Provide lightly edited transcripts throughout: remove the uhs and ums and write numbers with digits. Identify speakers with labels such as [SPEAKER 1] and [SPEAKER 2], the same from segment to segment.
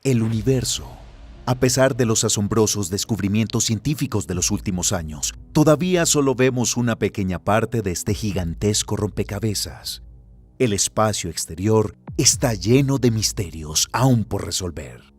[SPEAKER 1] El universo. A pesar de los asombrosos descubrimientos científicos de los últimos años, todavía solo vemos una pequeña parte de este gigantesco rompecabezas. El espacio exterior está lleno de misterios aún por resolver.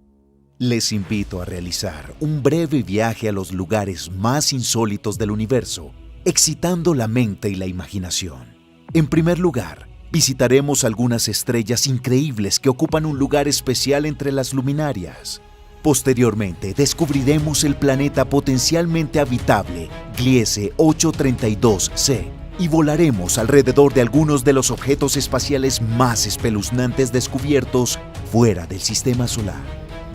[SPEAKER 1] Les invito a realizar un breve viaje a los lugares más insólitos del universo, excitando la mente y la imaginación. En primer lugar, visitaremos algunas estrellas increíbles que ocupan un lugar especial entre las luminarias. Posteriormente, descubriremos el planeta potencialmente habitable, Gliese 832c, y volaremos alrededor de algunos de los objetos espaciales más espeluznantes descubiertos fuera del Sistema Solar.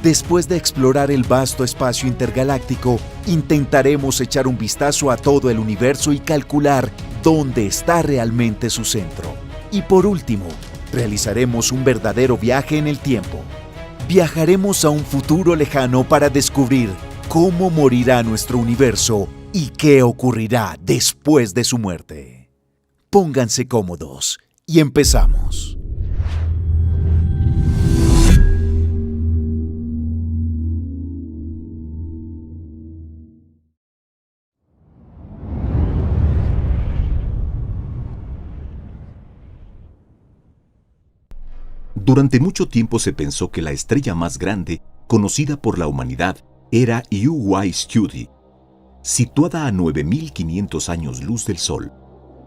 [SPEAKER 1] Después de explorar el vasto espacio intergaláctico, intentaremos echar un vistazo a todo el universo y calcular dónde está realmente su centro. Y por último, realizaremos un verdadero viaje en el tiempo. Viajaremos a un futuro lejano para descubrir cómo morirá nuestro universo y qué ocurrirá después de su muerte. Pónganse cómodos y empezamos.
[SPEAKER 2] Durante mucho tiempo se pensó que la estrella más grande conocida por la humanidad era UY-Scuti, situada a 9.500 años luz del Sol.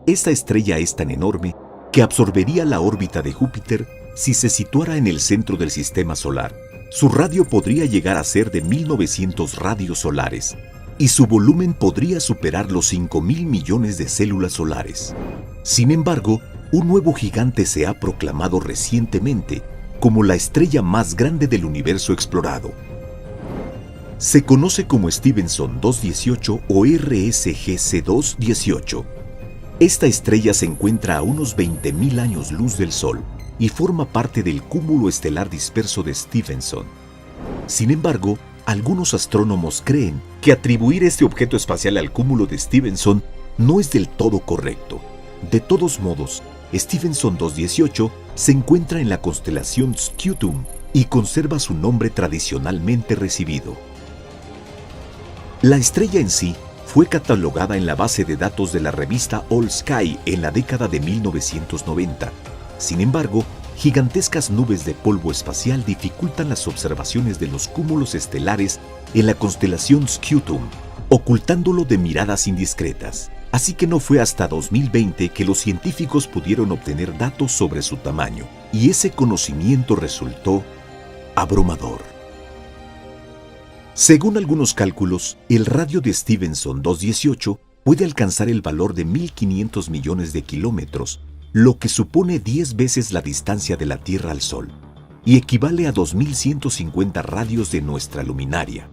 [SPEAKER 2] Esta estrella es tan enorme que absorbería la órbita de Júpiter si se situara en el centro del Sistema Solar. Su radio podría llegar a ser de 1.900 radios solares y su volumen podría superar los 5.000 millones de células solares. Sin embargo, un nuevo gigante se ha proclamado recientemente como la estrella más grande del universo explorado. Se conoce como Stephenson 218 o RSGC 218. Esta estrella se encuentra a unos 20.000 años luz del Sol y forma parte del cúmulo estelar disperso de Stephenson. Sin embargo, algunos astrónomos creen que atribuir este objeto espacial al cúmulo de Stephenson no es del todo correcto. De todos modos, Stephenson 218 se encuentra en la constelación Scutum y conserva su nombre tradicionalmente recibido. La estrella en sí fue catalogada en la base de datos de la revista All Sky en la década de 1990. Sin embargo, gigantescas nubes de polvo espacial dificultan las observaciones de los cúmulos estelares en la constelación Scutum, ocultándolo de miradas indiscretas. Así que no fue hasta 2020 que los científicos pudieron obtener datos sobre su tamaño, y ese conocimiento resultó abrumador. Según algunos cálculos, el radio de Stephenson 218 puede alcanzar el valor de 1.500 millones de kilómetros, lo que supone 10 veces la distancia de la Tierra al Sol, y equivale a 2.150 radios de nuestra luminaria.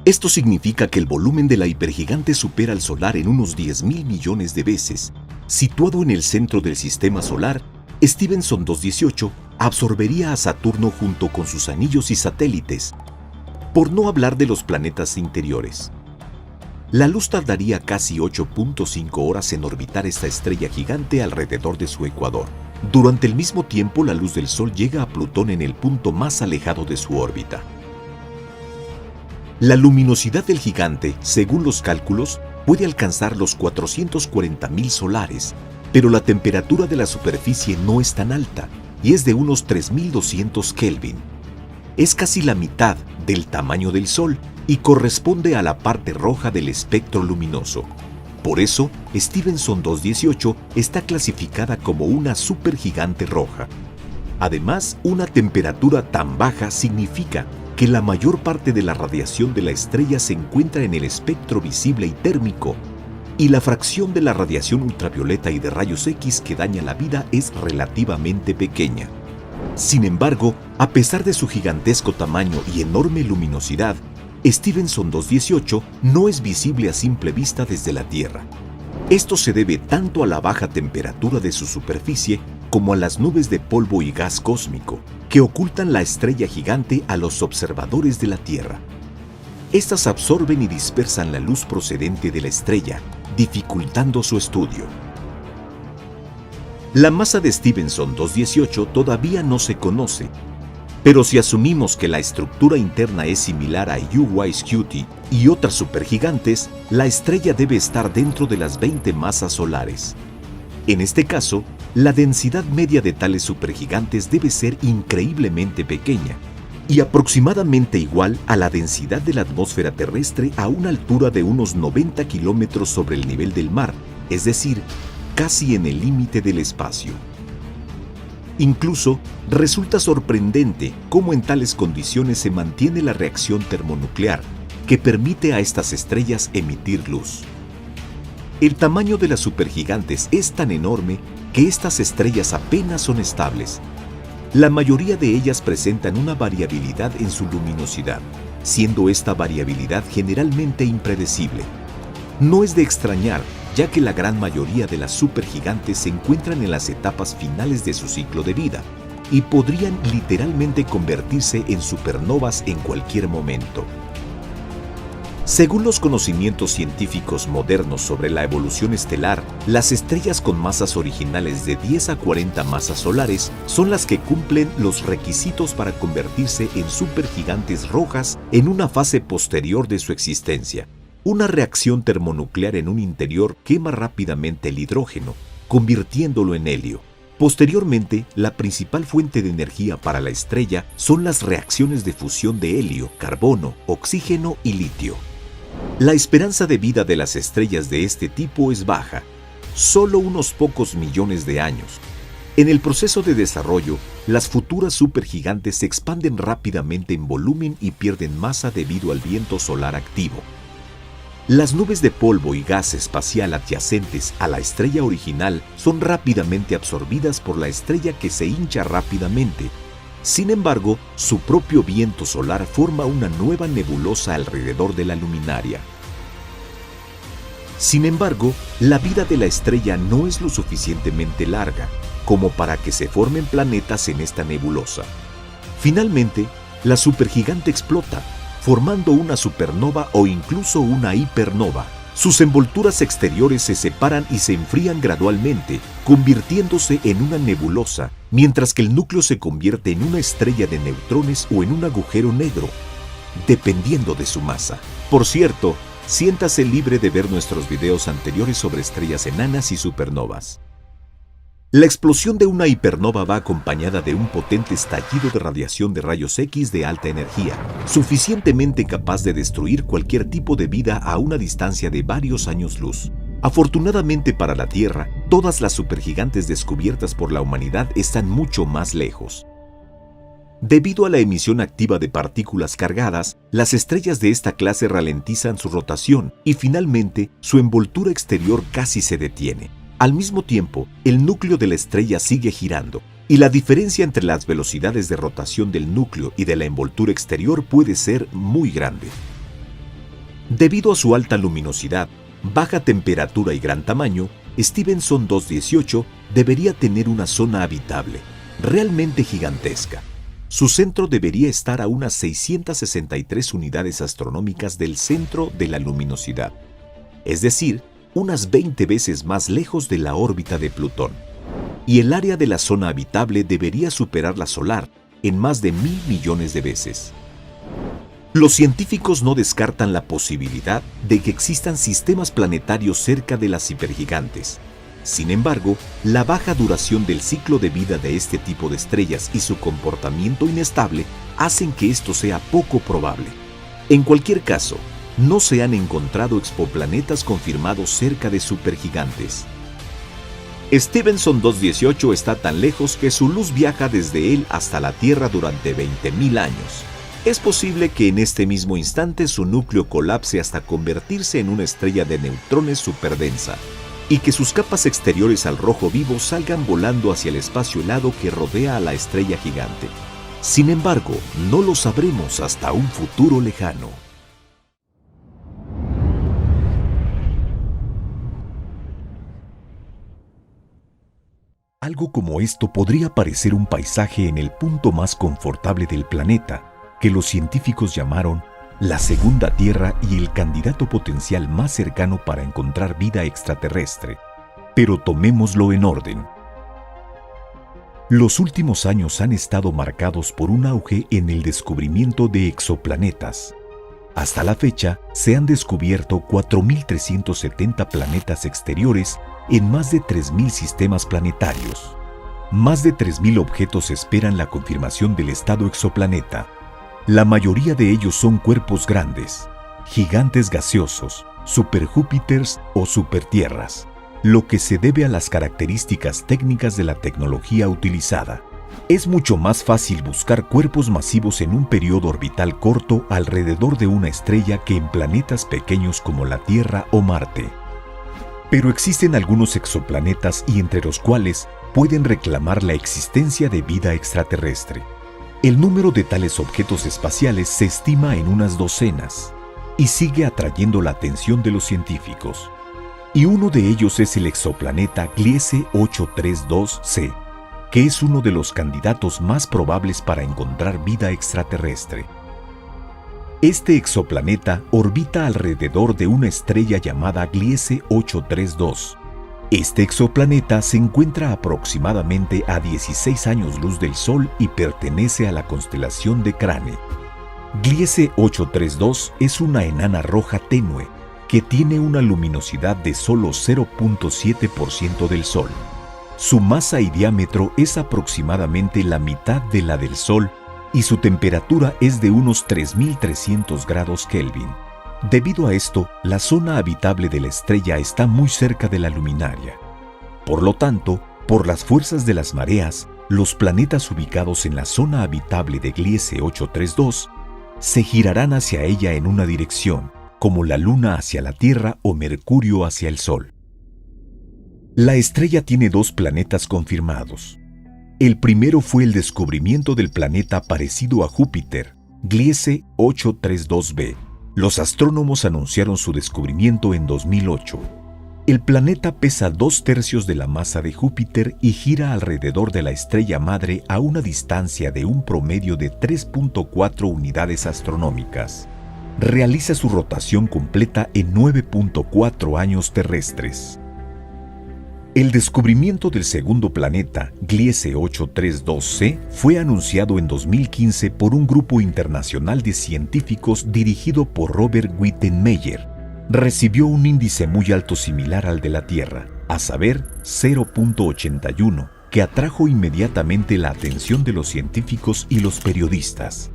[SPEAKER 2] Esto significa que el volumen de la hipergigante supera al solar en unos 10.000 millones de veces. Situado en el centro del Sistema Solar, Stephenson 218 absorbería a Saturno junto con sus anillos y satélites, por no hablar de los planetas interiores. La luz tardaría casi 8.5 horas en orbitar esta estrella gigante alrededor de su ecuador. Durante el mismo tiempo, la luz del Sol llega a Plutón en el punto más alejado de su órbita. La luminosidad del gigante, según los cálculos, puede alcanzar los 440.000 solares, pero la temperatura de la superficie no es tan alta y es de unos 3.200 Kelvin. Es casi la mitad del tamaño del Sol y corresponde a la parte roja del espectro luminoso. Por eso, Stephenson 218 está clasificada como una supergigante roja. Además, una temperatura tan baja significa que la mayor parte de la radiación de la estrella se encuentra en el espectro visible y térmico, y la fracción de la radiación ultravioleta y de rayos X que daña la vida es relativamente pequeña. Sin embargo, a pesar de su gigantesco tamaño y enorme luminosidad, Stephenson 218 no es visible a simple vista desde la Tierra. Esto se debe tanto a la baja temperatura de su superficie como a las nubes de polvo y gas cósmico que ocultan la estrella gigante a los observadores de la Tierra. Estas absorben y dispersan la luz procedente de la estrella, dificultando su estudio. La masa de Stephenson 218 todavía no se conoce, Pero si asumimos que la estructura interna es similar a UY-Scuti y otras supergigantes, la estrella debe estar dentro de las 20 masas solares. En este caso, la densidad media de tales supergigantes debe ser increíblemente pequeña y aproximadamente igual a la densidad de la atmósfera terrestre a una altura de unos 90 kilómetros sobre el nivel del mar, es decir, casi en el límite del espacio. Incluso, resulta sorprendente cómo en tales condiciones se mantiene la reacción termonuclear, que permite a estas estrellas emitir luz. El tamaño de las supergigantes es tan enorme que estas estrellas apenas son estables. La mayoría de ellas presentan una variabilidad en su luminosidad, siendo esta variabilidad generalmente impredecible. No es de extrañar, ya que la gran mayoría de las supergigantes se encuentran en las etapas finales de su ciclo de vida y podrían literalmente convertirse en supernovas en cualquier momento. Según los conocimientos científicos modernos sobre la evolución estelar, las estrellas con masas originales de 10 a 40 masas solares son las que cumplen los requisitos para convertirse en supergigantes rojas en una fase posterior de su existencia. Una reacción termonuclear en un interior quema rápidamente el hidrógeno, convirtiéndolo en helio. Posteriormente, la principal fuente de energía para la estrella son las reacciones de fusión de helio, carbono, oxígeno y litio. La esperanza de vida de las estrellas de este tipo es baja, solo unos pocos millones de años. En el proceso de desarrollo, las futuras supergigantes se expanden rápidamente en volumen y pierden masa debido al viento solar activo. Las nubes de polvo y gas espacial adyacentes a la estrella original son rápidamente absorbidas por la estrella que se hincha rápidamente. Sin embargo, su propio viento solar forma una nueva nebulosa alrededor de la luminaria. Sin embargo, la vida de la estrella no es lo suficientemente larga como para que se formen planetas en esta nebulosa. Finalmente, la supergigante explota, formando una supernova o incluso una hipernova. Sus envolturas exteriores se separan y se enfrían gradualmente, convirtiéndose en una nebulosa, mientras que el núcleo se convierte en una estrella de neutrones o en un agujero negro, dependiendo de su masa. Por cierto, siéntase libre de ver nuestros videos anteriores sobre estrellas enanas y supernovas. La explosión de una hipernova va acompañada de un potente estallido de radiación de rayos X de alta energía, suficientemente capaz de destruir cualquier tipo de vida a una distancia de varios años luz. Afortunadamente para la Tierra, todas las supergigantes descubiertas por la humanidad están mucho más lejos. Debido a la emisión activa de partículas cargadas, las estrellas de esta clase ralentizan su rotación y finalmente su envoltura exterior casi se detiene. Al mismo tiempo, el núcleo de la estrella sigue girando, y la diferencia entre las velocidades de rotación del núcleo y de la envoltura exterior puede ser muy grande. Debido a su alta luminosidad, baja temperatura y gran tamaño, Stephenson 218 debería tener una zona habitable, realmente gigantesca. Su centro debería estar a unas 663 unidades astronómicas del centro de la luminosidad, es decir, unas 20 veces más lejos de la órbita de Plutón. Y el área de la zona habitable debería superar la solar en más de 1.000 millones de veces. Los científicos no descartan la posibilidad de que existan sistemas planetarios cerca de las hipergigantes. Sin embargo, la baja duración del ciclo de vida de este tipo de estrellas y su comportamiento inestable hacen que esto sea poco probable. En cualquier caso, no se han encontrado exoplanetas confirmados cerca de supergigantes. Stephenson 218 está tan lejos que su luz viaja desde él hasta la Tierra durante 20.000 años. Es posible que en este mismo instante su núcleo colapse hasta convertirse en una estrella de neutrones superdensa, y que sus capas exteriores al rojo vivo salgan volando hacia el espacio helado que rodea a la estrella gigante. Sin embargo, no lo sabremos hasta un futuro lejano. Algo como esto podría parecer un paisaje en el punto más confortable del planeta, que los científicos llamaron la segunda Tierra y el candidato potencial más cercano para encontrar vida extraterrestre. Pero tomémoslo en orden. Los últimos años han estado marcados por un auge en el descubrimiento de exoplanetas. Hasta la fecha, se han descubierto 4.370 planetas exteriores en más de 3.000 sistemas planetarios. Más de 3.000 objetos esperan la confirmación del estado exoplaneta. La mayoría de ellos son cuerpos grandes, gigantes gaseosos, superjúpiters o supertierras, lo que se debe a las características técnicas de la tecnología utilizada. Es mucho más fácil buscar cuerpos masivos en un periodo orbital corto alrededor de una estrella que en planetas pequeños como la Tierra o Marte. Pero existen algunos exoplanetas y entre los cuales pueden reclamar la existencia de vida extraterrestre. El número de tales objetos espaciales se estima en unas docenas y sigue atrayendo la atención de los científicos. Y uno de ellos es el exoplaneta Gliese 832c, que es uno de los candidatos más probables para encontrar vida extraterrestre. Este exoplaneta orbita alrededor de una estrella llamada Gliese 832. Este exoplaneta se encuentra aproximadamente a 16 años luz del Sol y pertenece a la constelación de Crane. Gliese 832 es una enana roja tenue que tiene una luminosidad de solo 0.7% del Sol. Su masa y diámetro es aproximadamente la mitad de la del Sol y su temperatura es de unos 3.300 grados Kelvin. Debido a esto, la zona habitable de la estrella está muy cerca de la luminaria. Por lo tanto, por las fuerzas de las mareas, los planetas ubicados en la zona habitable de Gliese 832 se girarán hacia ella en una dirección, como la Luna hacia la Tierra o Mercurio hacia el Sol. La estrella tiene 2 planetas confirmados. El primero fue el descubrimiento del planeta parecido a Júpiter, Gliese 832b. Los astrónomos anunciaron su descubrimiento en 2008. El planeta pesa 2/3 de la masa de Júpiter y gira alrededor de la estrella madre a una distancia de un promedio de 3.4 unidades astronómicas. Realiza su rotación completa en 9.4 años terrestres. El descubrimiento del segundo planeta, Gliese 832c, fue anunciado en 2015 por un grupo internacional de científicos dirigido por Robert Wittenmeyer. Recibió un índice muy alto similar al de la Tierra, a saber 0.81, que atrajo inmediatamente la atención de los científicos y los periodistas.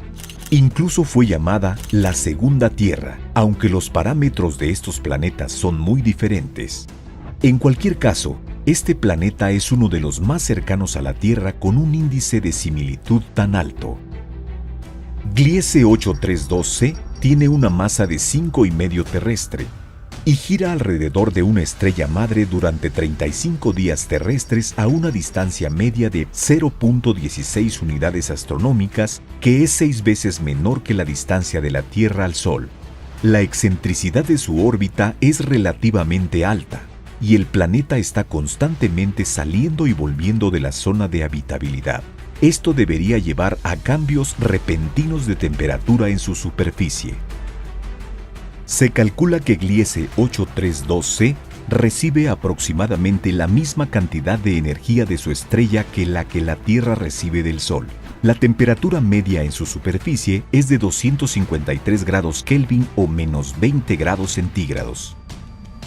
[SPEAKER 2] Incluso fue llamada la segunda Tierra, aunque los parámetros de estos planetas son muy diferentes. En cualquier caso, este planeta es uno de los más cercanos a la Tierra con un índice de similitud tan alto. Gliese 832c tiene una masa de 5,5 terrestre y gira alrededor de una estrella madre durante 35 días terrestres a una distancia media de 0.16 unidades astronómicas, que es 6 veces menor que la distancia de la Tierra al Sol. La excentricidad de su órbita es relativamente alta y el planeta está constantemente saliendo y volviendo de la zona de habitabilidad. Esto debería llevar a cambios repentinos de temperatura en su superficie. Se calcula que Gliese 832c recibe aproximadamente la misma cantidad de energía de su estrella que la Tierra recibe del Sol. La temperatura media en su superficie es de 253 grados Kelvin o menos 20 grados centígrados.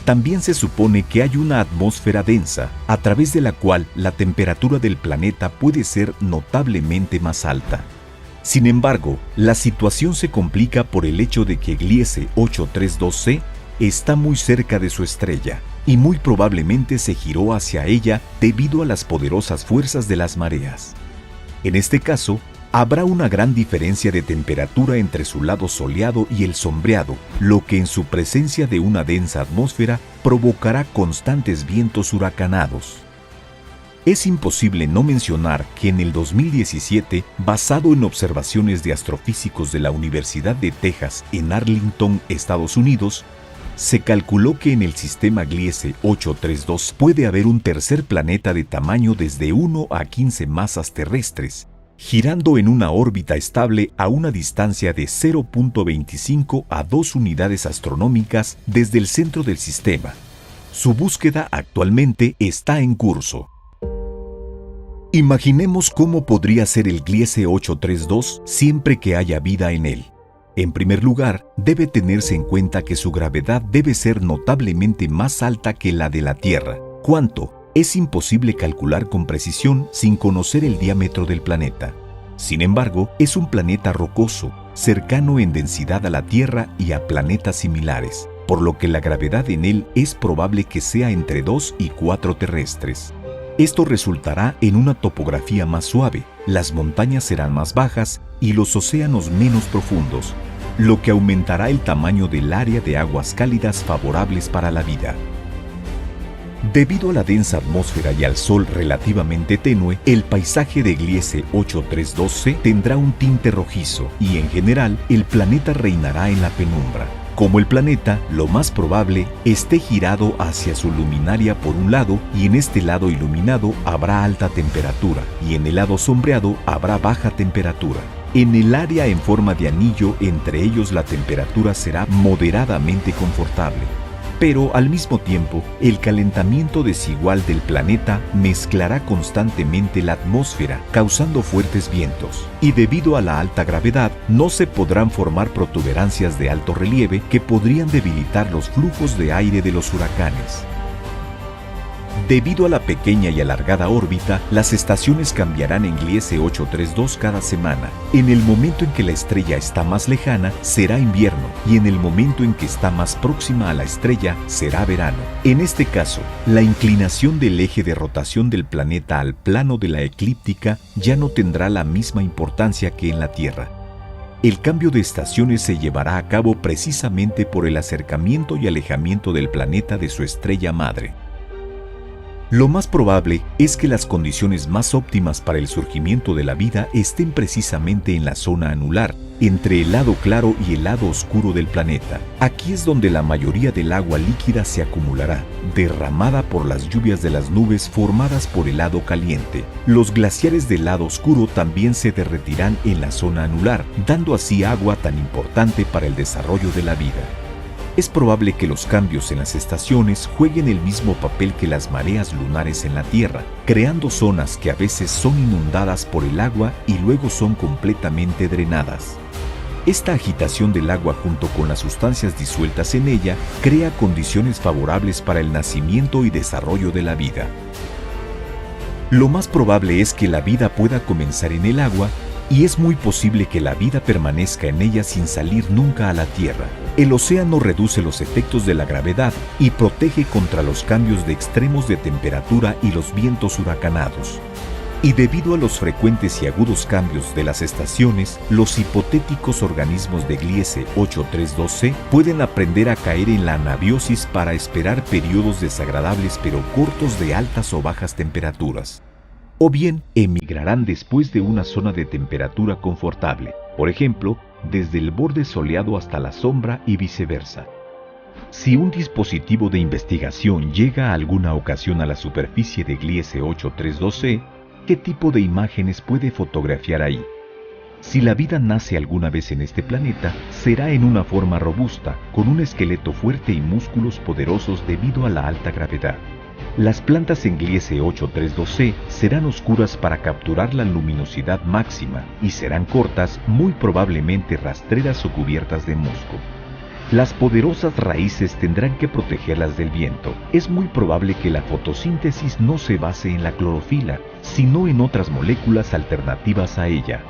[SPEAKER 2] También se supone que hay una atmósfera densa, a través de la cual la temperatura del planeta puede ser notablemente más alta. Sin embargo, la situación se complica por el hecho de que Gliese 832c está muy cerca de su estrella y muy probablemente se giró hacia ella debido a las poderosas fuerzas de las mareas. En este caso, habrá una gran diferencia de temperatura entre su lado soleado y el sombreado, lo que en su presencia de una densa atmósfera provocará constantes vientos huracanados. Es imposible no mencionar que en el 2017, basado en observaciones de astrofísicos de la Universidad de Texas en Arlington, Estados Unidos, se calculó que en el sistema Gliese 832 puede haber un tercer planeta de tamaño desde 1 a 15 masas terrestres, girando en una órbita estable a una distancia de 0.25 a 2 unidades astronómicas desde el centro del sistema. Su búsqueda actualmente está en curso. Imaginemos cómo podría ser el Gliese 832 siempre que haya vida en él. En primer lugar, debe tenerse en cuenta que su gravedad debe ser notablemente más alta que la de la Tierra. ¿Cuánto? Es imposible calcular con precisión sin conocer el diámetro del planeta. Sin embargo, es un planeta rocoso, cercano en densidad a la Tierra y a planetas similares, por lo que la gravedad en él es probable que sea entre 2 y 4 terrestres. Esto resultará en una topografía más suave, las montañas serán más bajas y los océanos menos profundos, lo que aumentará el tamaño del área de aguas cálidas favorables para la vida. Debido a la densa atmósfera y al Sol relativamente tenue, el paisaje de Gliese 832c tendrá un tinte rojizo y, en general, el planeta reinará en la penumbra. Como el planeta, lo más probable, esté girado hacia su luminaria por un lado y en este lado iluminado habrá alta temperatura y en el lado sombreado habrá baja temperatura. En el área en forma de anillo entre ellos la temperatura será moderadamente confortable. Pero al mismo tiempo, el calentamiento desigual del planeta mezclará constantemente la atmósfera, causando fuertes vientos. Y debido a la alta gravedad, no se podrán formar protuberancias de alto relieve que podrían debilitar los flujos de aire de los huracanes. Debido a la pequeña y alargada órbita, las estaciones cambiarán en Gliese 832 cada semana. En el momento en que la estrella está más lejana, será invierno, y en el momento en que está más próxima a la estrella, será verano. En este caso, la inclinación del eje de rotación del planeta al plano de la eclíptica ya no tendrá la misma importancia que en la Tierra. El cambio de estaciones se llevará a cabo precisamente por el acercamiento y alejamiento del planeta de su estrella madre. Lo más probable es que las condiciones más óptimas para el surgimiento de la vida estén precisamente en la zona anular, entre el lado claro y el lado oscuro del planeta. Aquí es donde la mayoría del agua líquida se acumulará, derramada por las lluvias de las nubes formadas por el lado caliente. Los glaciares del lado oscuro también se derretirán en la zona anular, dando así agua tan importante para el desarrollo de la vida. Es probable que los cambios en las estaciones jueguen el mismo papel que las mareas lunares en la Tierra, creando zonas que a veces son inundadas por el agua y luego son completamente drenadas. Esta agitación del agua junto con las sustancias disueltas en ella crea condiciones favorables para el nacimiento y desarrollo de la vida. Lo más probable es que la vida pueda comenzar en el agua y es muy posible que la vida permanezca en ella sin salir nunca a la Tierra. El océano reduce los efectos de la gravedad y protege contra los cambios de extremos de temperatura y los vientos huracanados. Y debido a los frecuentes y agudos cambios de las estaciones, los hipotéticos organismos de Gliese 832c pueden aprender a caer en la anabiosis para esperar periodos desagradables pero cortos de altas o bajas temperaturas. O bien emigrarán después de una zona de temperatura confortable, por ejemplo, desde el borde soleado hasta la sombra y viceversa. Si un dispositivo de investigación llega a alguna ocasión a la superficie de Gliese 832c, ¿qué tipo de imágenes puede fotografiar ahí? Si la vida nace alguna vez en este planeta, será en una forma robusta, con un esqueleto fuerte y músculos poderosos debido a la alta gravedad. Las plantas en Gliese 832c serán oscuras para capturar la luminosidad máxima y serán cortas, muy probablemente rastreras o cubiertas de musgo. Las poderosas raíces tendrán que protegerlas del viento. Es muy probable que la fotosíntesis no se base en la clorofila, sino en otras moléculas alternativas a ella.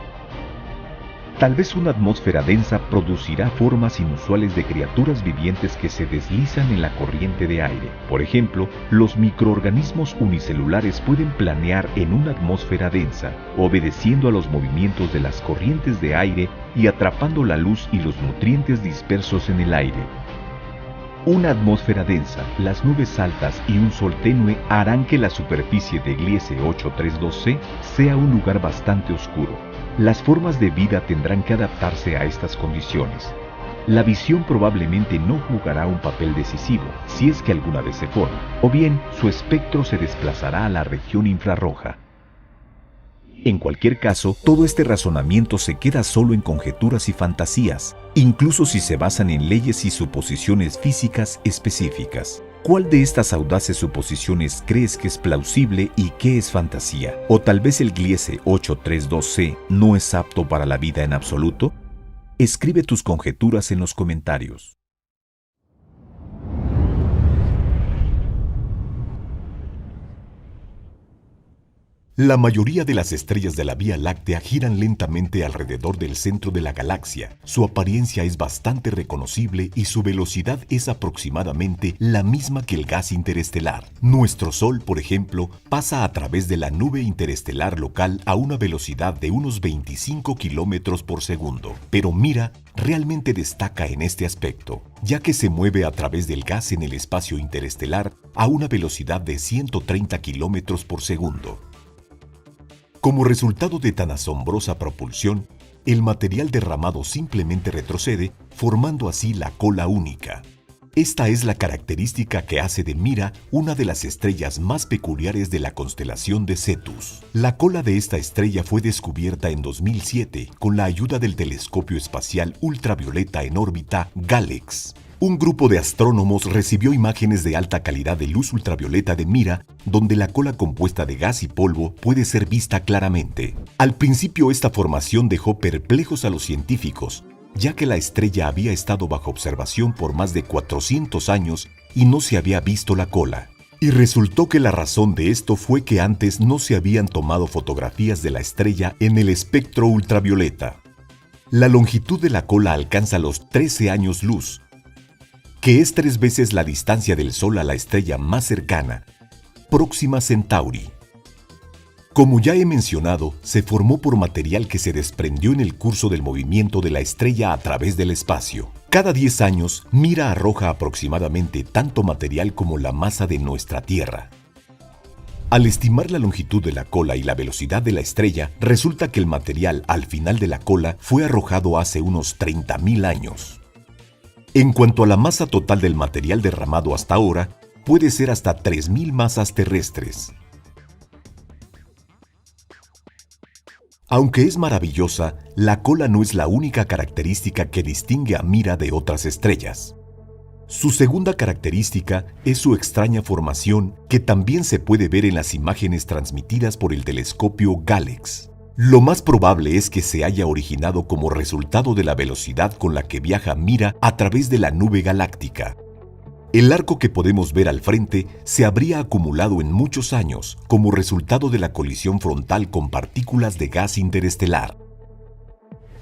[SPEAKER 2] Tal vez una atmósfera densa producirá formas inusuales de criaturas vivientes que se deslizan en la corriente de aire. Por ejemplo, los microorganismos unicelulares pueden planear en una atmósfera densa, obedeciendo a los movimientos de las corrientes de aire y atrapando la luz y los nutrientes dispersos en el aire. Una atmósfera densa, las nubes altas y un sol tenue harán que la superficie de Gliese 832c sea un lugar bastante oscuro. Las formas de vida tendrán que adaptarse a estas condiciones. La visión probablemente no jugará un papel decisivo, si es que alguna vez se forma, o bien su espectro se desplazará a la región infrarroja. En cualquier caso, todo este razonamiento se queda solo en conjeturas y fantasías, incluso si se basan en leyes y suposiciones físicas específicas. ¿Cuál de estas audaces suposiciones crees que es plausible y qué es fantasía? ¿O tal vez el Gliese 832c no es apto para la vida en absoluto? Escribe tus conjeturas en los comentarios. La mayoría de las estrellas de la Vía Láctea giran lentamente alrededor del centro de la galaxia. Su apariencia es bastante reconocible y su velocidad es aproximadamente la misma que el gas interestelar. Nuestro Sol, por ejemplo, pasa a través de la nube interestelar local a una velocidad de unos 25 kilómetros por segundo. Pero Mira realmente destaca en este aspecto, ya que se mueve a través del gas en el espacio interestelar a una velocidad de 130 kilómetros por segundo. Como resultado de tan asombrosa propulsión, el material derramado simplemente retrocede, formando así la cola única. Esta es la característica que hace de Mira una de las estrellas más peculiares de la constelación de Cetus. La cola de esta estrella fue descubierta en 2007 con la ayuda del telescopio espacial ultravioleta en órbita GALEX. Un grupo de astrónomos recibió imágenes de alta calidad de luz ultravioleta de Mira, donde la cola compuesta de gas y polvo puede ser vista claramente. Al principio esta formación dejó perplejos a los científicos, ya que la estrella había estado bajo observación por más de 400 años y no se había visto la cola. Y resultó que la razón de esto fue que antes no se habían tomado fotografías de la estrella en el espectro ultravioleta. La longitud de la cola alcanza los 13 años luz, que es 3 veces la distancia del Sol a la estrella más cercana, Próxima Centauri. Como ya he mencionado, se formó por material que se desprendió en el curso del movimiento de la estrella a través del espacio. Cada 10 años, Mira arroja aproximadamente tanto material como la masa de nuestra Tierra. Al estimar la longitud de la cola y la velocidad de la estrella, resulta que el material al final de la cola fue arrojado hace unos 30.000 años. En cuanto a la masa total del material derramado hasta ahora, puede ser hasta 3.000 masas terrestres. Aunque es maravillosa, la cola no es la única característica que distingue a Mira de otras estrellas. Su segunda característica es su extraña formación, que también se puede ver en las imágenes transmitidas por el telescopio GALEX. Lo más probable es que se haya originado como resultado de la velocidad con la que viaja Mira a través de la nube galáctica. El arco que podemos ver al frente se habría acumulado en muchos años como resultado de la colisión frontal con partículas de gas interestelar.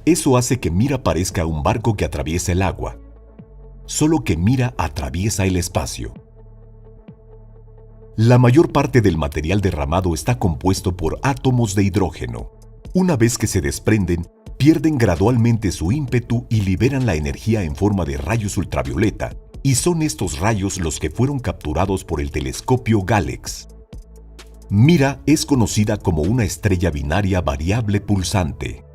[SPEAKER 2] Eso hace que Mira parezca un barco que atraviesa el agua, solo que Mira atraviesa el espacio. La mayor parte del material derramado está compuesto por átomos de hidrógeno. Una vez que se desprenden, pierden gradualmente su ímpetu y liberan la energía en forma de rayos ultravioleta, y son estos rayos los que fueron capturados por el telescopio GALEX. Mira es conocida como una estrella binaria variable pulsante.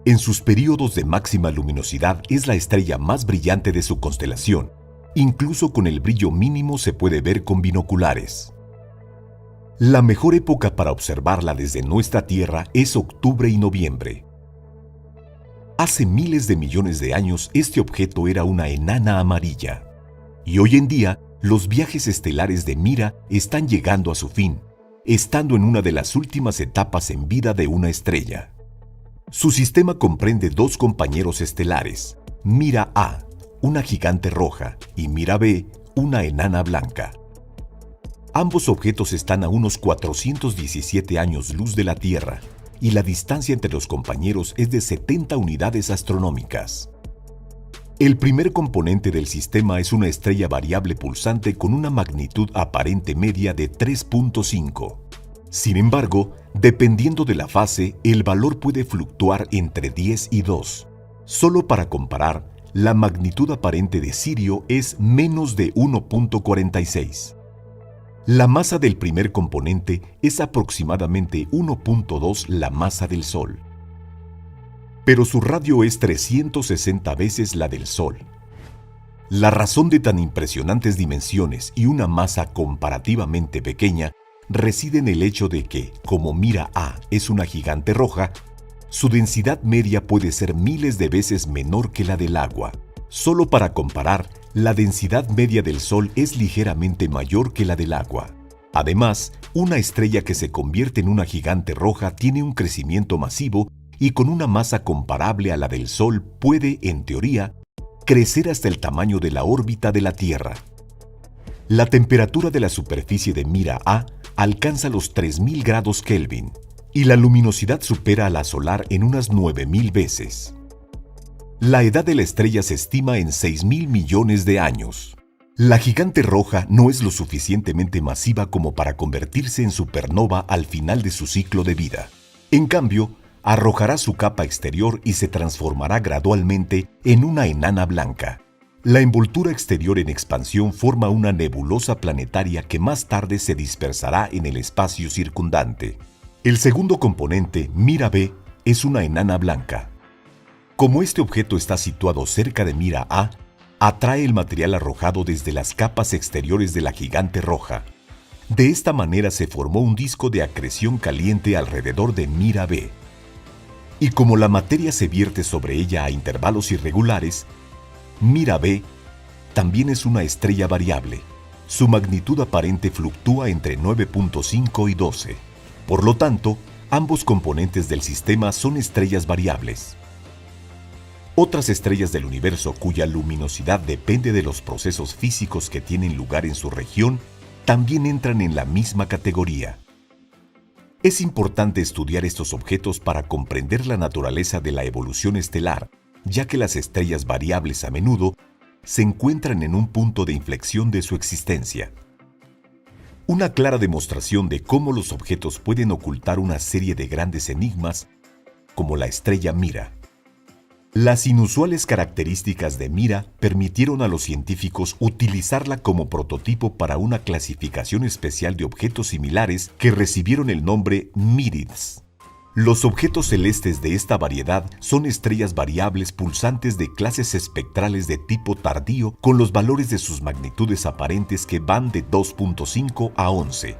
[SPEAKER 2] En sus períodos de máxima luminosidad es la estrella más brillante de su constelación. Incluso con el brillo mínimo se puede ver con binoculares. La mejor época para observarla desde nuestra Tierra es octubre y noviembre. Hace miles de millones de años este objeto era una enana amarilla. Y hoy en día, los viajes estelares de Mira están llegando a su fin, estando en una de las últimas etapas en vida de una estrella. Su sistema comprende 2 compañeros estelares, Mira A, una gigante roja, y Mira B, una enana blanca. Ambos objetos están a unos 417 años luz de la Tierra, y la distancia entre los compañeros es de 70 unidades astronómicas. El primer componente del sistema es una estrella variable pulsante con una magnitud aparente media de 3.5. Sin embargo, dependiendo de la fase, el valor puede fluctuar entre 10 y 2. Solo para comparar, la magnitud aparente de Sirio es menos de 1.46. La masa del primer componente es aproximadamente 1.2 la masa del Sol. Pero su radio es 360 veces la del Sol. La razón de tan impresionantes dimensiones y una masa comparativamente pequeña reside en el hecho de que, como Mira A es una gigante roja, su densidad media puede ser miles de veces menor que la del agua. Solo para comparar, la densidad media del Sol es ligeramente mayor que la del agua. Además, una estrella que se convierte en una gigante roja tiene un crecimiento masivo y con una masa comparable a la del Sol puede, en teoría, crecer hasta el tamaño de la órbita de la Tierra. La temperatura de la superficie de Mira A alcanza los 3000 grados Kelvin y la luminosidad supera a la solar en unas 9000 veces. La edad de la estrella se estima en 6.000 millones de años. La gigante roja no es lo suficientemente masiva como para convertirse en supernova al final de su ciclo de vida. En cambio, arrojará su capa exterior y se transformará gradualmente en una enana blanca. La envoltura exterior en expansión forma una nebulosa planetaria que más tarde se dispersará en el espacio circundante. El segundo componente, Mira B, es una enana blanca. Como este objeto está situado cerca de Mira A, atrae el material arrojado desde las capas exteriores de la gigante roja. De esta manera se formó un disco de acreción caliente alrededor de Mira B. Y como la materia se vierte sobre ella a intervalos irregulares, Mira B también es una estrella variable. Su magnitud aparente fluctúa entre 9.5 y 12. Por lo tanto, ambos componentes del sistema son estrellas variables. Otras estrellas del universo cuya luminosidad depende de los procesos físicos que tienen lugar en su región también entran en la misma categoría. Es importante estudiar estos objetos para comprender la naturaleza de la evolución estelar, ya que las estrellas variables a menudo se encuentran en un punto de inflexión de su existencia. Una clara demostración de cómo los objetos pueden ocultar una serie de grandes enigmas, como la estrella Mira. Las inusuales características de Mira permitieron a los científicos utilizarla como prototipo para una clasificación especial de objetos similares que recibieron el nombre Mírids. Los objetos celestes de esta variedad son estrellas variables pulsantes de clases espectrales de tipo tardío con los valores de sus magnitudes aparentes que van de 2.5 a 11.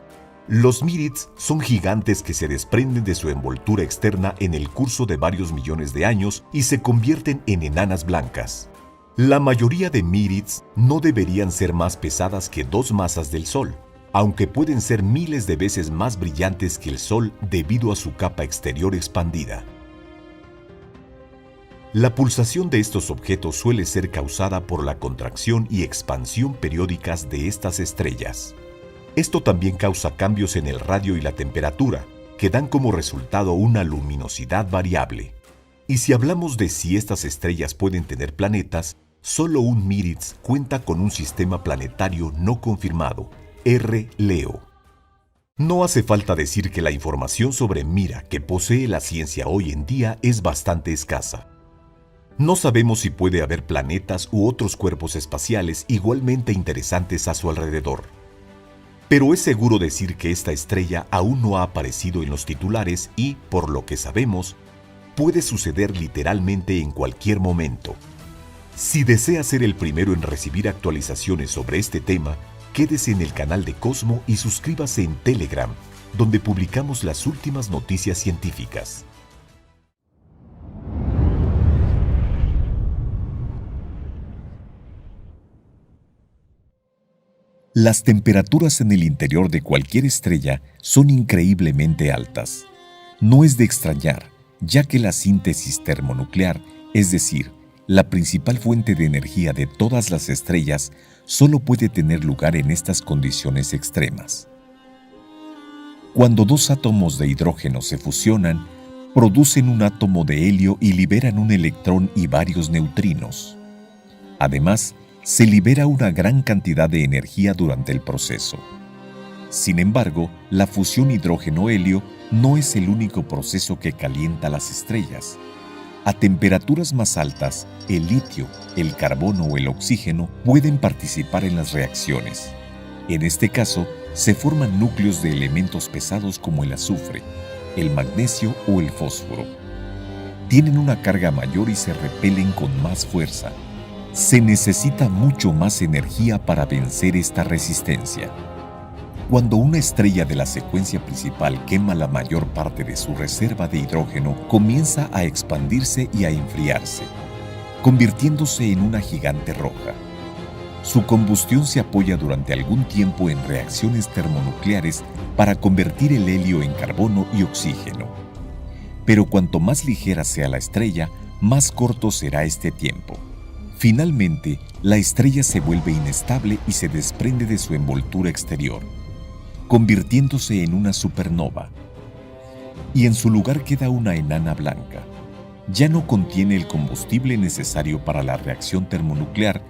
[SPEAKER 2] Los Mírids son gigantes que se desprenden de su envoltura externa en el curso de varios millones de años y se convierten en enanas blancas. La mayoría de Mírids no deberían ser más pesadas que 2 masas del Sol, aunque pueden ser miles de veces más brillantes que el Sol debido a su capa exterior expandida. La pulsación de estos objetos suele ser causada por la contracción y expansión periódicas de estas estrellas. Esto también causa cambios en el radio y la temperatura, que dan como resultado una luminosidad variable. Y si hablamos de si estas estrellas pueden tener planetas, solo un Mírids cuenta con un sistema planetario no confirmado, R. Leo. No hace falta decir que la información sobre Mira que posee la ciencia hoy en día es bastante escasa. No sabemos si puede haber planetas u otros cuerpos espaciales igualmente interesantes a su alrededor. Pero es seguro decir que esta estrella aún no ha aparecido en los titulares y, por lo que sabemos, puede suceder literalmente en cualquier momento. Si desea ser el primero en recibir actualizaciones sobre este tema, quédese en el canal de Cosmo y suscríbase en Telegram, donde publicamos las últimas noticias científicas. Las temperaturas en el interior de cualquier estrella son increíblemente altas. No es de extrañar, ya que la síntesis termonuclear, es decir, la principal fuente de energía de todas las estrellas, solo puede tener lugar en estas condiciones extremas. Cuando 2 átomos de hidrógeno se fusionan, producen un átomo de helio y liberan un electrón y varios neutrinos. Además, se libera una gran cantidad de energía durante el proceso. Sin embargo, la fusión hidrógeno-helio no es el único proceso que calienta las estrellas. A temperaturas más altas, el litio, el carbono o el oxígeno pueden participar en las reacciones. En este caso, se forman núcleos de elementos pesados como el azufre, el magnesio o el fósforo. Tienen una carga mayor y se repelen con más fuerza. Se necesita mucho más energía para vencer esta resistencia. Cuando una estrella de la secuencia principal quema la mayor parte de su reserva de hidrógeno, comienza a expandirse y a enfriarse. convirtiéndose en una gigante roja. Su combustión se apoya durante algún tiempo en reacciones termonucleares para convertir el helio en carbono y oxígeno. Pero cuanto más ligera sea la estrella, más corto será este tiempo. Finalmente, la estrella se vuelve inestable y se desprende de su envoltura exterior, convirtiéndose en una supernova. Y en su lugar queda una enana blanca. Ya no contiene el combustible necesario para la reacción termonuclear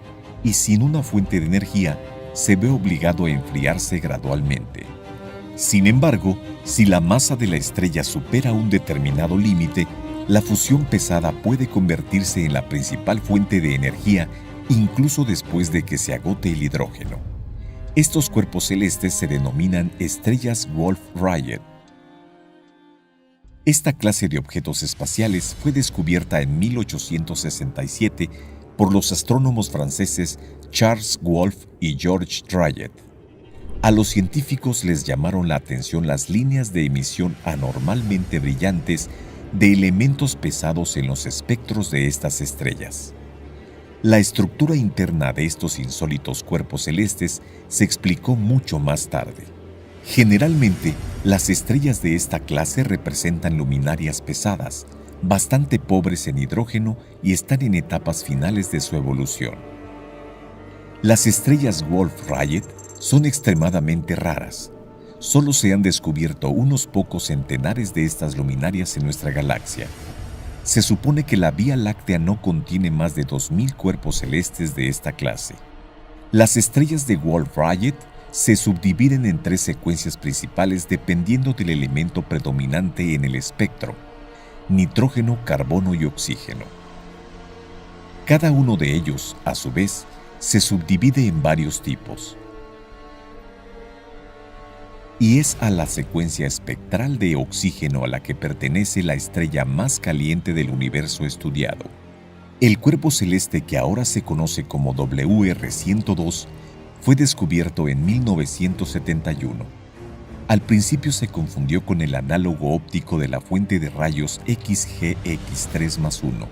[SPEAKER 2] y sin una fuente de energía se ve obligado a enfriarse gradualmente. Sin embargo, si la masa de la estrella supera un determinado límite, la fusión pesada puede convertirse en la principal fuente de energía incluso después de que se agote el hidrógeno. Estos cuerpos celestes se denominan estrellas Wolf-Rayet. Esta clase de objetos espaciales fue descubierta en 1867 por los astrónomos franceses Charles Wolf y Georges Rayet. A los científicos les llamaron la atención las líneas de emisión anormalmente brillantes de elementos pesados en los espectros de estas estrellas. La estructura interna de estos insólitos cuerpos celestes se explicó mucho más tarde. Generalmente, las estrellas de esta clase representan luminarias pesadas, bastante pobres en hidrógeno y están en etapas finales de su evolución. Las estrellas Wolf-Rayet son extremadamente raras. Solo se han descubierto unos pocos centenares de estas luminarias en nuestra galaxia. Se supone que la Vía Láctea no contiene más de 2000 cuerpos celestes de esta clase. Las estrellas de Wolf-Rayet se subdividen en 3 secuencias principales dependiendo del elemento predominante en el espectro: nitrógeno, carbono y oxígeno. Cada uno de ellos, a su vez, se subdivide en varios tipos. Y es a la secuencia espectral de oxígeno a la que pertenece la estrella más caliente del universo estudiado. El cuerpo celeste que ahora se conoce como WR102 fue descubierto en 1971. Al principio se confundió con el análogo óptico de la fuente de rayos XGX3+1.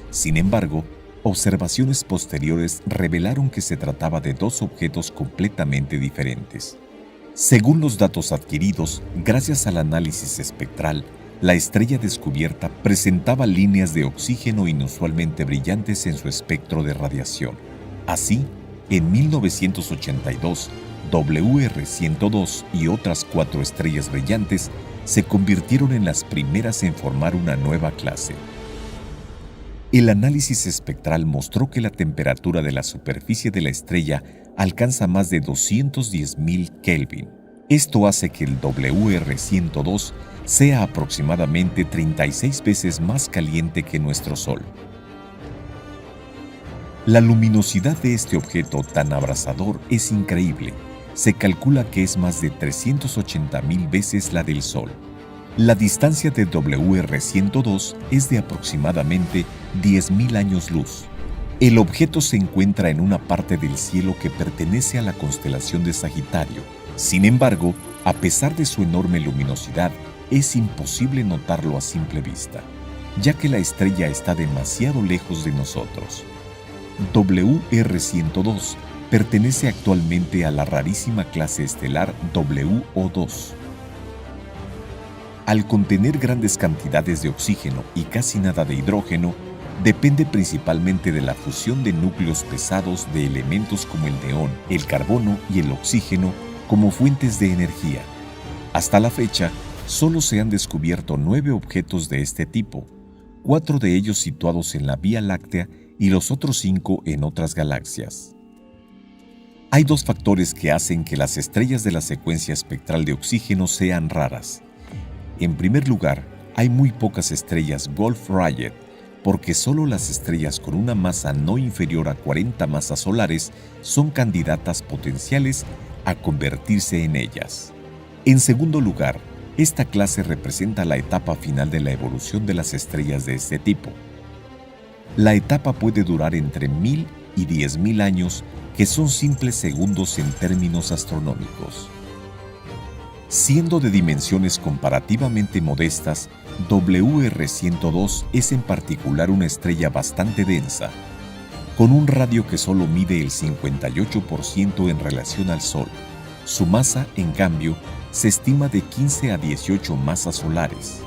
[SPEAKER 2] Sin embargo, observaciones posteriores revelaron que se trataba de 2 objetos completamente diferentes. Según los datos adquiridos, gracias al análisis espectral, la estrella descubierta presentaba líneas de oxígeno inusualmente brillantes en su espectro de radiación. Así, en 1982, WR102 y otras 4 estrellas brillantes se convirtieron en las primeras en formar una nueva clase. El análisis espectral mostró que la temperatura de la superficie de la estrella alcanza más de 210.000 Kelvin. Esto hace que el WR102 sea aproximadamente 36 veces más caliente que nuestro Sol. La luminosidad de este objeto tan abrasador es increíble. Se calcula que es más de 380.000 veces la del Sol. La distancia de WR102 es de aproximadamente 10.000 años luz. El objeto se encuentra en una parte del cielo que pertenece a la constelación de Sagitario. Sin embargo, a pesar de su enorme luminosidad, es imposible notarlo a simple vista, ya que la estrella está demasiado lejos de nosotros. WR102 pertenece actualmente a la rarísima clase estelar WO2. Al contener grandes cantidades de oxígeno y casi nada de hidrógeno, depende principalmente de la fusión de núcleos pesados de elementos como el neón, el carbono y el oxígeno como fuentes de energía. Hasta la fecha, solo se han descubierto 9 objetos de este tipo, 4 de ellos situados en la Vía Láctea y los otros 5 en otras galaxias. Hay 2 factores que hacen que las estrellas de la secuencia espectral de oxígeno sean raras. En primer lugar, hay muy pocas estrellas Wolf-Rayet, porque solo las estrellas con una masa no inferior a 40 masas solares son candidatas potenciales a convertirse en ellas. En segundo lugar, esta clase representa la etapa final de la evolución de las estrellas de este tipo. La etapa puede durar entre 1000 y 10.000 años, que son simples segundos en términos astronómicos. Siendo de dimensiones comparativamente modestas, WR102 es en particular una estrella bastante densa, con un radio que solo mide el 58% en relación al Sol. Su masa, en cambio, se estima de 15 a 18 masas solares.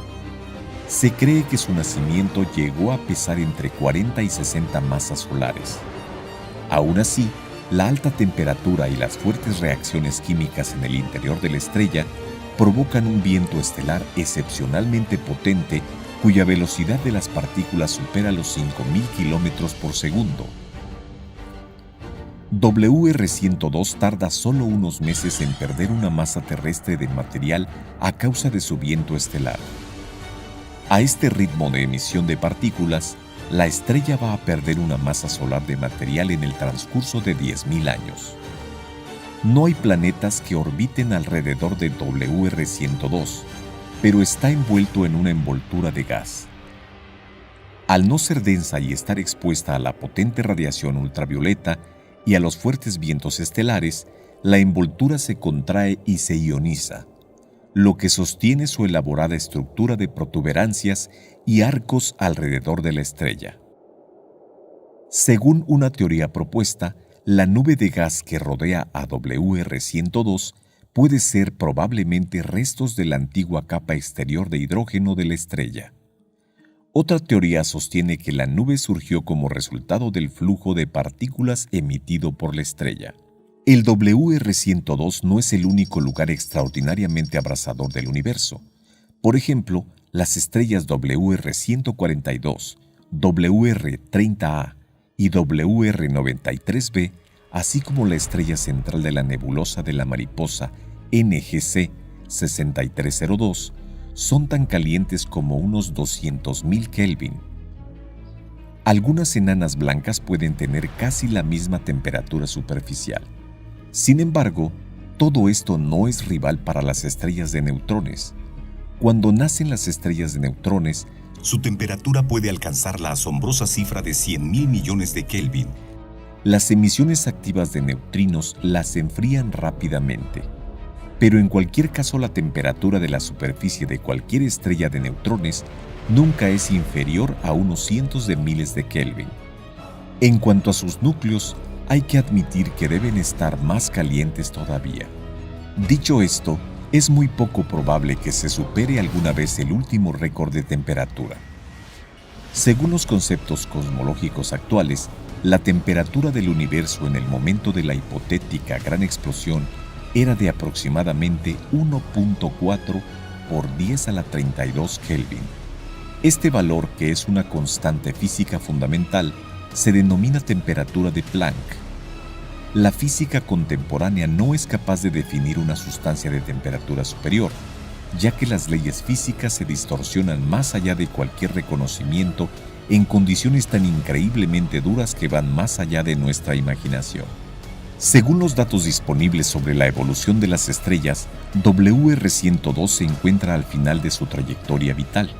[SPEAKER 2] Se cree que su nacimiento llegó a pesar entre 40 y 60 masas solares. Aún así, la alta temperatura y las fuertes reacciones químicas en el interior de la estrella provocan un viento estelar excepcionalmente potente cuya velocidad de las partículas supera los 5.000 kilómetros por segundo. WR102 tarda solo unos meses en perder una masa terrestre de material a causa de su viento estelar. A este ritmo de emisión de partículas, la estrella va a perder una masa solar de material en el transcurso de 10.000 años. No hay planetas que orbiten alrededor de WR102, pero está envuelto en una envoltura de gas. Al no ser densa y estar expuesta a la potente radiación ultravioleta y a los fuertes vientos estelares, la envoltura se contrae y se ioniza, lo que sostiene su elaborada estructura de protuberancias y arcos alrededor de la estrella. Según una teoría propuesta, la nube de gas que rodea a WR102 puede ser probablemente restos de la antigua capa exterior de hidrógeno de la estrella. Otra teoría sostiene que la nube surgió como resultado del flujo de partículas emitido por la estrella. El WR102 no es el único lugar extraordinariamente abrasador del universo. Por ejemplo, las estrellas WR142, WR30A y WR93b, así como la estrella central de la nebulosa de la mariposa NGC 6302, son tan calientes como unos 200.000 Kelvin. Algunas enanas blancas pueden tener casi la misma temperatura superficial. Sin embargo, todo esto no es rival para las estrellas de neutrones. Cuando nacen las estrellas de neutrones, su temperatura puede alcanzar la asombrosa cifra de 100.000 millones de Kelvin. Las emisiones activas de neutrinos las enfrían rápidamente. Pero en cualquier caso, la temperatura de la superficie de cualquier estrella de neutrones nunca es inferior a unos cientos de miles de Kelvin. En cuanto a sus núcleos, hay que admitir que deben estar más calientes todavía. Dicho esto, es muy poco probable que se supere alguna vez el último récord de temperatura. Según los conceptos cosmológicos actuales, la temperatura del universo en el momento de la hipotética gran explosión era de aproximadamente 1.4 por 10 a la 32 Kelvin. Este valor, que es una constante física fundamental, se denomina temperatura de Planck. La física contemporánea no es capaz de definir una sustancia de temperatura superior, ya que las leyes físicas se distorsionan más allá de cualquier reconocimiento en condiciones tan increíblemente duras que van más allá de nuestra imaginación. Según los datos disponibles sobre la evolución de las estrellas, WR102 se encuentra al final de su trayectoria vital.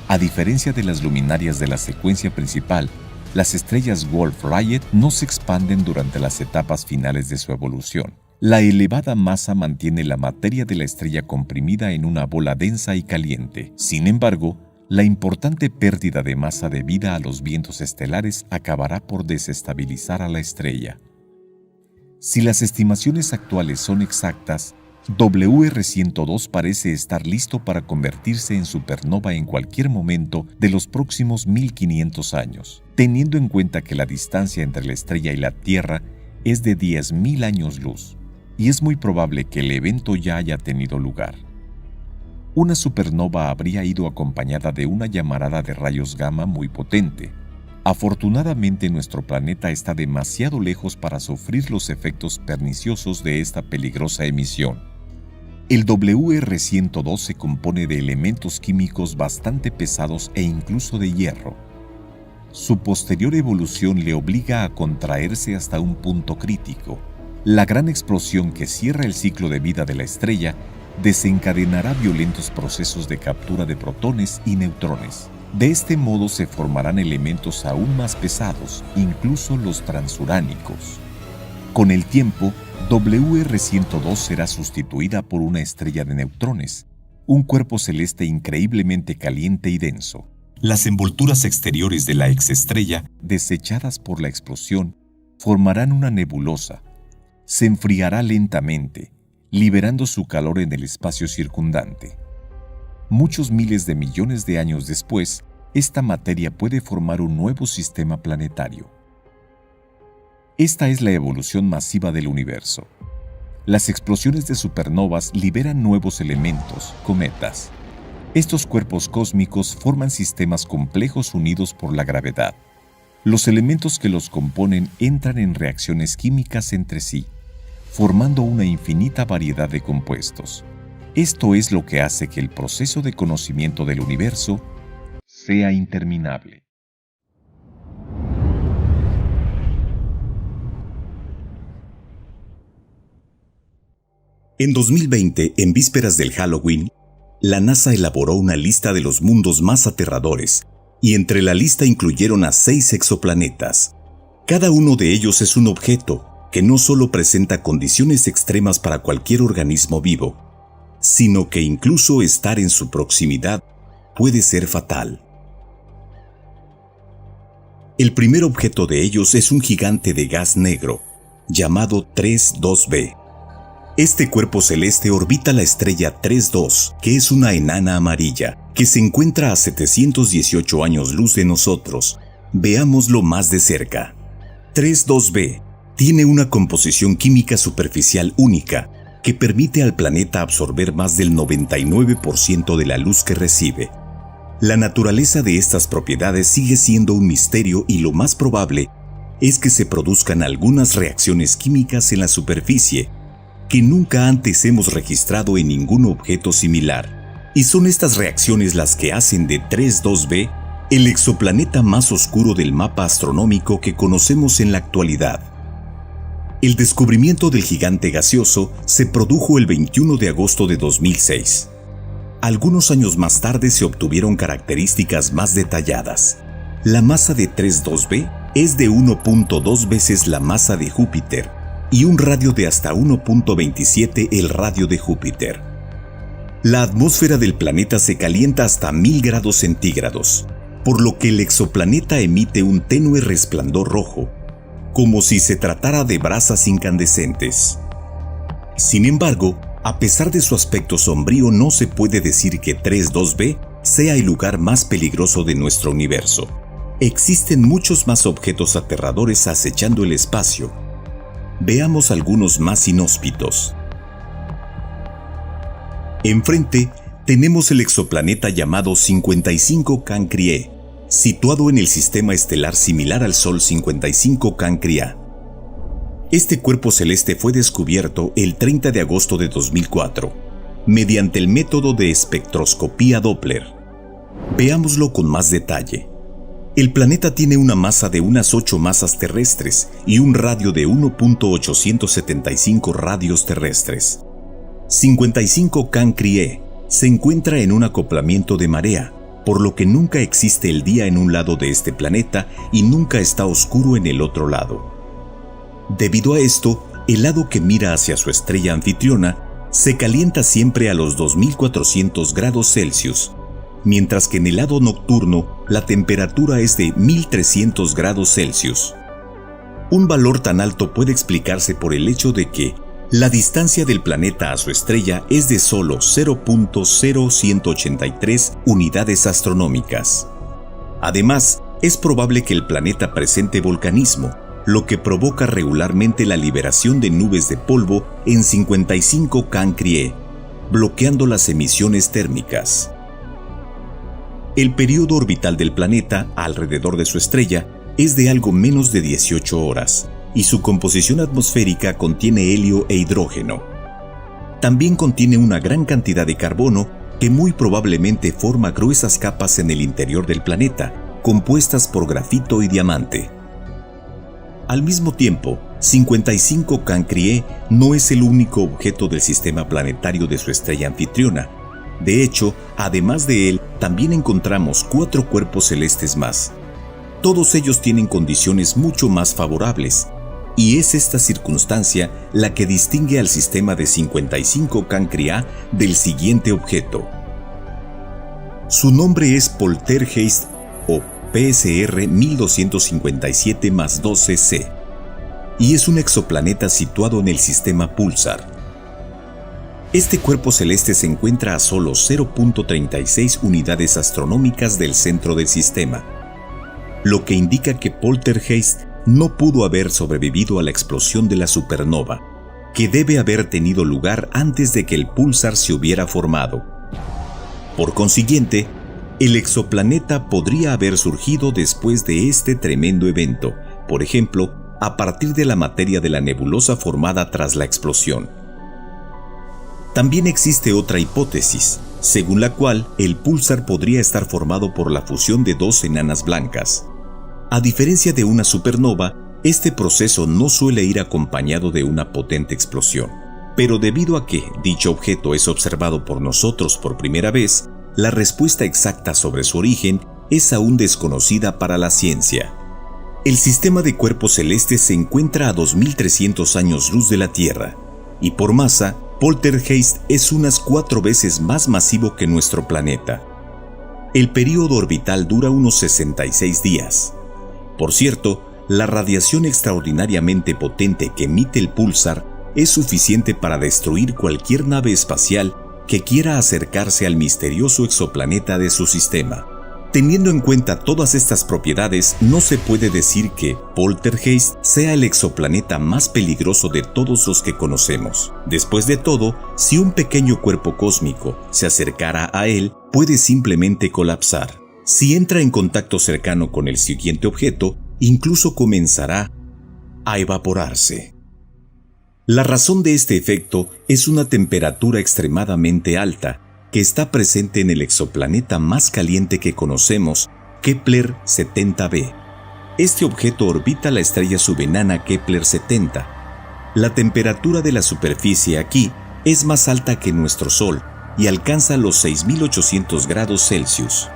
[SPEAKER 2] A diferencia de las luminarias de la secuencia principal, las estrellas Wolf-Rayet no se expanden durante las etapas finales de su evolución. La elevada masa mantiene la materia de la estrella comprimida en una bola densa y caliente. Sin embargo, la importante pérdida de masa debida a los vientos estelares acabará por desestabilizar a la estrella. Si las estimaciones actuales son exactas, WR102 parece estar listo para convertirse en supernova en cualquier momento de los próximos 1500 años, teniendo en cuenta que la distancia entre la estrella y la Tierra es de 10.000 años luz, y es muy probable que el evento ya haya tenido lugar. Una supernova habría ido acompañada de una llamarada de rayos gamma muy potente. Afortunadamente, nuestro planeta está demasiado lejos para sufrir los efectos perniciosos de esta peligrosa emisión. El WR102 se compone de elementos químicos bastante pesados e incluso de hierro. Su posterior evolución le obliga a contraerse hasta un punto crítico. La gran explosión que cierra el ciclo de vida de la estrella desencadenará violentos procesos de captura de protones y neutrones. De este modo se formarán elementos aún más pesados, incluso los transuránicos. Con el tiempo, WR102 será sustituida por una estrella de neutrones, un cuerpo celeste increíblemente caliente y denso. Las envolturas exteriores de la exestrella, desechadas por la explosión, formarán una nebulosa. Se enfriará lentamente, liberando su calor en el espacio circundante. Muchos miles de millones de años después, esta materia puede formar un nuevo sistema planetario. Esta es la evolución masiva del universo. Las explosiones de supernovas liberan nuevos elementos, cometas. Estos cuerpos cósmicos forman sistemas complejos unidos por la gravedad. Los elementos que los componen entran en reacciones químicas entre sí, formando una infinita variedad de compuestos. Esto es lo que hace que el proceso de conocimiento del universo sea interminable.
[SPEAKER 3] En 2020, en vísperas del Halloween, la NASA elaboró una lista de los mundos más aterradores, y entre la lista incluyeron a 6 exoplanetas. Cada uno de ellos es un objeto que no solo presenta condiciones extremas para cualquier organismo vivo, sino que incluso estar en su proximidad puede ser fatal. El primer objeto de ellos es un gigante de gas negro, llamado 3-2b. Este cuerpo celeste orbita la estrella 3-2, que es una enana amarilla, que se encuentra a 718 años luz de nosotros. Veámoslo más de cerca. 3-2b tiene una composición química superficial única, que permite al planeta absorber más del 99% de la luz que recibe. La naturaleza de estas propiedades sigue siendo un misterio y lo más probable es que se produzcan algunas reacciones químicas en la superficie que nunca antes hemos registrado en ningún objeto similar. Y son estas reacciones las que hacen de 3-2b el exoplaneta más oscuro del mapa astronómico que conocemos en la actualidad. El descubrimiento del gigante gaseoso se produjo el 21 de agosto de 2006. Algunos años más tarde se obtuvieron características más detalladas. La masa de 3-2b es de 1.2 veces la masa de Júpiter y un radio de hasta 1.27 el radio de Júpiter. La atmósfera del planeta se calienta hasta 1000 grados centígrados, por lo que el exoplaneta emite un tenue resplandor rojo, como si se tratara de brasas incandescentes. Sin embargo, a pesar de su aspecto sombrío, no se puede decir que 3-2b sea el lugar más peligroso de nuestro universo. Existen muchos más objetos aterradores acechando el espacio. Veamos algunos más inhóspitos. Enfrente tenemos el exoplaneta llamado 55 Cancri, situado en el sistema estelar similar al Sol 55 Cancri A. Este cuerpo celeste fue descubierto el 30 de agosto de 2004, mediante el método de espectroscopía Doppler. Veámoslo con más detalle. El planeta tiene una masa de unas 8 masas terrestres y un radio de 1.875 radios terrestres. 55 Cancri se encuentra en un acoplamiento de marea, por lo que nunca existe el día en un lado de este planeta y nunca está oscuro en el otro lado. Debido a esto, el lado que mira hacia su estrella anfitriona se calienta siempre a los 2400 grados Celsius, mientras que en el lado nocturno la temperatura es de 1300 grados Celsius. Un valor tan alto puede explicarse por el hecho de que la distancia del planeta a su estrella es de solo 0.0183 unidades astronómicas. Además, es probable que el planeta presente volcanismo, lo que provoca regularmente la liberación de nubes de polvo en 55 Cancri, bloqueando las emisiones térmicas. El periodo orbital del planeta alrededor de su estrella es de algo menos de 18 horas, y su composición atmosférica contiene helio e hidrógeno. También contiene una gran cantidad de carbono que muy probablemente forma gruesas capas en el interior del planeta, compuestas por grafito y diamante. Al mismo tiempo, 55 Cancri no es el único objeto del sistema planetario de su estrella anfitriona. De hecho, además de él, también encontramos 4 cuerpos celestes más. Todos ellos tienen condiciones mucho más favorables. y es esta circunstancia la que distingue al sistema de 55 Cancri A del siguiente objeto. Su nombre es Poltergeist o PSR 1257-12c y es un exoplaneta situado en el sistema Pulsar. Este cuerpo celeste se encuentra a solo 0.36 unidades astronómicas del centro del sistema, lo que indica que Poltergeist no pudo haber sobrevivido a la explosión de la supernova, que debe haber tenido lugar antes de que el pulsar se hubiera formado. Por consiguiente, el exoplaneta podría haber surgido después de este tremendo evento, por ejemplo, a partir de la materia de la nebulosa formada tras la explosión. También existe otra hipótesis, según la cual el pulsar podría estar formado por la fusión de dos enanas blancas. A diferencia de una supernova, este proceso no suele ir acompañado de una potente explosión. Pero debido a que dicho objeto es observado por nosotros por primera vez, la respuesta exacta sobre su origen es aún desconocida para la ciencia. El sistema de cuerpos celestes se encuentra a 2300 años luz de la Tierra, y por masa, Poltergeist es unas 4 veces más masivo que nuestro planeta. El período orbital dura unos 66 días. Por cierto, la radiación extraordinariamente potente que emite el pulsar es suficiente para destruir cualquier nave espacial que quiera acercarse al misterioso exoplaneta de su sistema. Teniendo en cuenta todas estas propiedades, no se puede decir que Poltergeist sea el exoplaneta más peligroso de todos los que conocemos. Después de todo, si un pequeño cuerpo cósmico se acercara a él, puede simplemente colapsar. Si entra en contacto cercano con el siguiente objeto, incluso comenzará a evaporarse. La razón de este efecto es una temperatura extremadamente alta que está presente en el exoplaneta más caliente que conocemos, Kepler 70b. Este objeto orbita la estrella subenana Kepler 70. La temperatura de la superficie aquí es más alta que nuestro Sol y alcanza los 6.800 grados Celsius.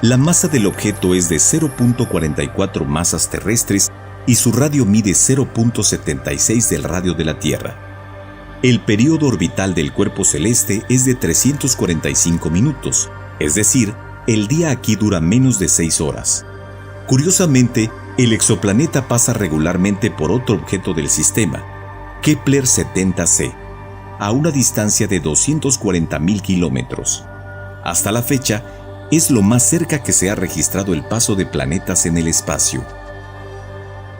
[SPEAKER 3] La masa del objeto es de 0.44 masas terrestres y su radio mide 0.76 del radio de la Tierra. El período orbital del cuerpo celeste es de 345 minutos, es decir, el día aquí dura menos de 6 horas. Curiosamente, el exoplaneta pasa regularmente por otro objeto del sistema, Kepler 70c, a una distancia de 240.000 kilómetros. Hasta la fecha, es lo más cerca que se ha registrado el paso de planetas en el espacio.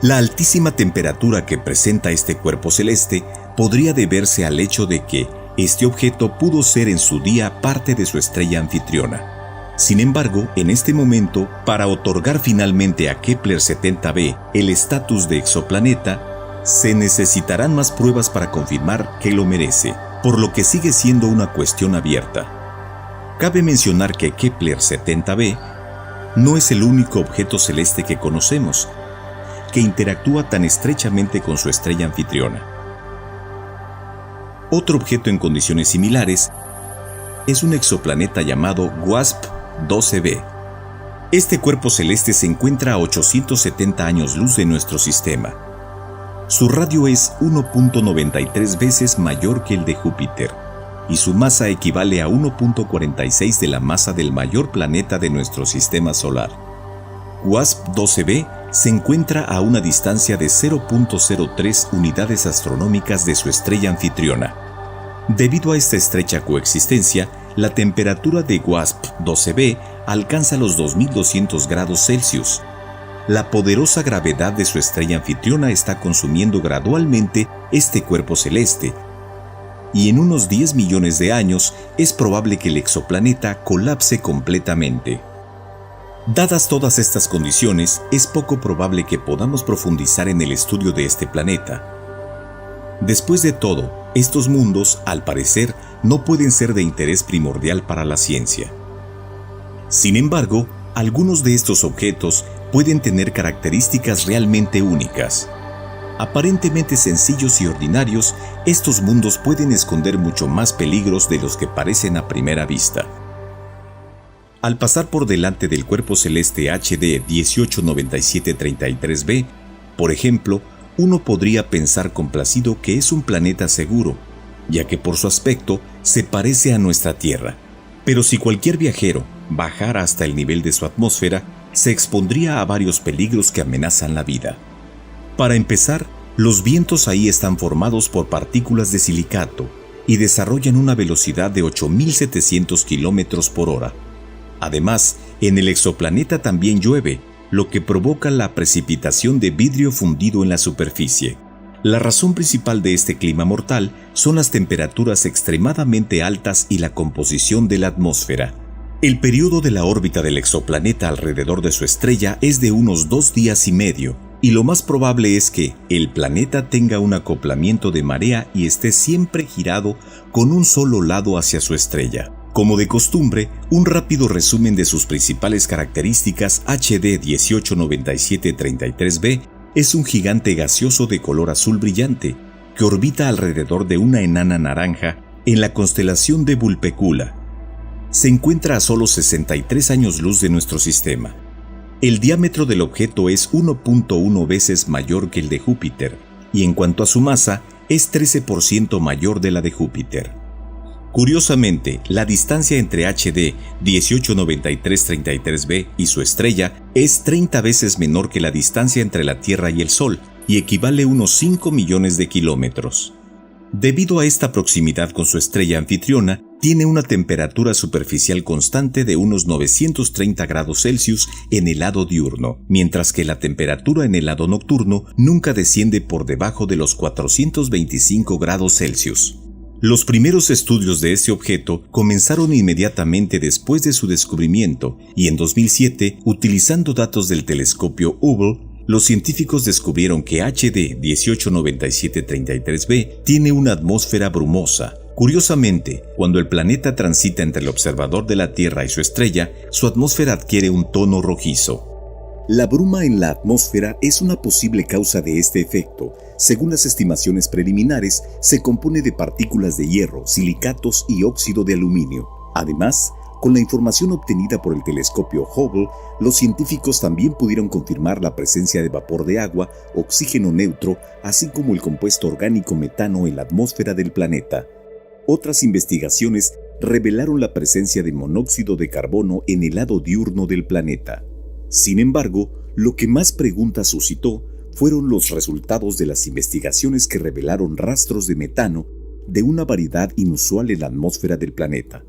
[SPEAKER 3] La altísima temperatura que presenta este cuerpo celeste podría deberse al hecho de que este objeto pudo ser en su día parte de su estrella anfitriona. Sin embargo, en este momento, para otorgar finalmente a Kepler 70b el estatus de exoplaneta, se necesitarán más pruebas para confirmar que lo merece, por lo que sigue siendo una cuestión abierta. Cabe mencionar que Kepler 70b no es el único objeto celeste que conocemos que interactúa tan estrechamente con su estrella anfitriona. Otro objeto en condiciones similares es un exoplaneta llamado WASP-12b. Este cuerpo celeste se encuentra a 870 años luz de nuestro sistema. Su radio es 1.93 veces mayor que el de Júpiter, y su masa equivale a 1.46 de la masa del mayor planeta de nuestro sistema solar. WASP-12b se encuentra a una distancia de 0.03 unidades astronómicas de su estrella anfitriona. Debido a esta estrecha coexistencia, la temperatura de WASP-12b alcanza los 2200 grados Celsius. La poderosa gravedad de su estrella anfitriona está consumiendo gradualmente este cuerpo celeste, y en unos 10 millones de años es probable que el exoplaneta colapse completamente. Dadas todas estas condiciones, es poco probable que podamos profundizar en el estudio de este planeta. Después de todo, estos mundos, al parecer, no pueden ser de interés primordial para la ciencia. Sin embargo, algunos de estos objetos pueden tener características realmente únicas. Aparentemente sencillos y ordinarios, estos mundos pueden esconder mucho más peligros de los que parecen a primera vista. Al pasar por delante del cuerpo celeste HD 189733b, por ejemplo, uno podría pensar complacido que es un planeta seguro, ya que por su aspecto se parece a nuestra Tierra. Pero si cualquier viajero bajara hasta el nivel de su atmósfera, se expondría a varios peligros que amenazan la vida. Para empezar, los vientos ahí están formados por partículas de silicato y desarrollan una velocidad de 8.700 kilómetros por hora. Además, en el exoplaneta también llueve, lo que provoca la precipitación de vidrio fundido en la superficie. La razón principal de este clima mortal son las temperaturas extremadamente altas y la composición de la atmósfera. El periodo de la órbita del exoplaneta alrededor de su estrella es de unos 2 días y medio, y lo más probable es que el planeta tenga un acoplamiento de marea y esté siempre girado con un solo lado hacia su estrella. Como de costumbre, un rápido resumen de sus principales características. HD 189733b es un gigante gaseoso de color azul brillante que orbita alrededor de una enana naranja en la constelación de Vulpecula. Se encuentra a solo 63 años luz de nuestro sistema. El diámetro del objeto es 1.1 veces mayor que el de Júpiter, y en cuanto a su masa, es 13% mayor de la de Júpiter. Curiosamente, la distancia entre HD 189333b y su estrella es 30 veces menor que la distancia entre la Tierra y el Sol, y equivale a unos 5 millones de kilómetros. Debido a esta proximidad con su estrella anfitriona, tiene una temperatura superficial constante de unos 930 grados Celsius en el lado diurno, mientras que la temperatura en el lado nocturno nunca desciende por debajo de los 425 grados Celsius. Los primeros estudios de este objeto comenzaron inmediatamente después de su descubrimiento, y en 2007, utilizando datos del telescopio Hubble, los científicos descubrieron que HD 189733b tiene una atmósfera brumosa. Curiosamente, cuando el planeta transita entre el observador de la Tierra y su estrella, su atmósfera adquiere un tono rojizo. La bruma en la atmósfera es una posible causa de este efecto. Según las estimaciones preliminares, se compone de partículas de hierro, silicatos y óxido de aluminio. Además, con la información obtenida por el telescopio Hubble, los científicos también pudieron confirmar la presencia de vapor de agua, oxígeno neutro, así como el compuesto orgánico metano en la atmósfera del planeta. Otras investigaciones revelaron la presencia de monóxido de carbono en el lado diurno del planeta. Sin embargo, lo que más preguntas suscitó fueron los resultados de las investigaciones que revelaron rastros de metano de una variedad inusual en la atmósfera del planeta.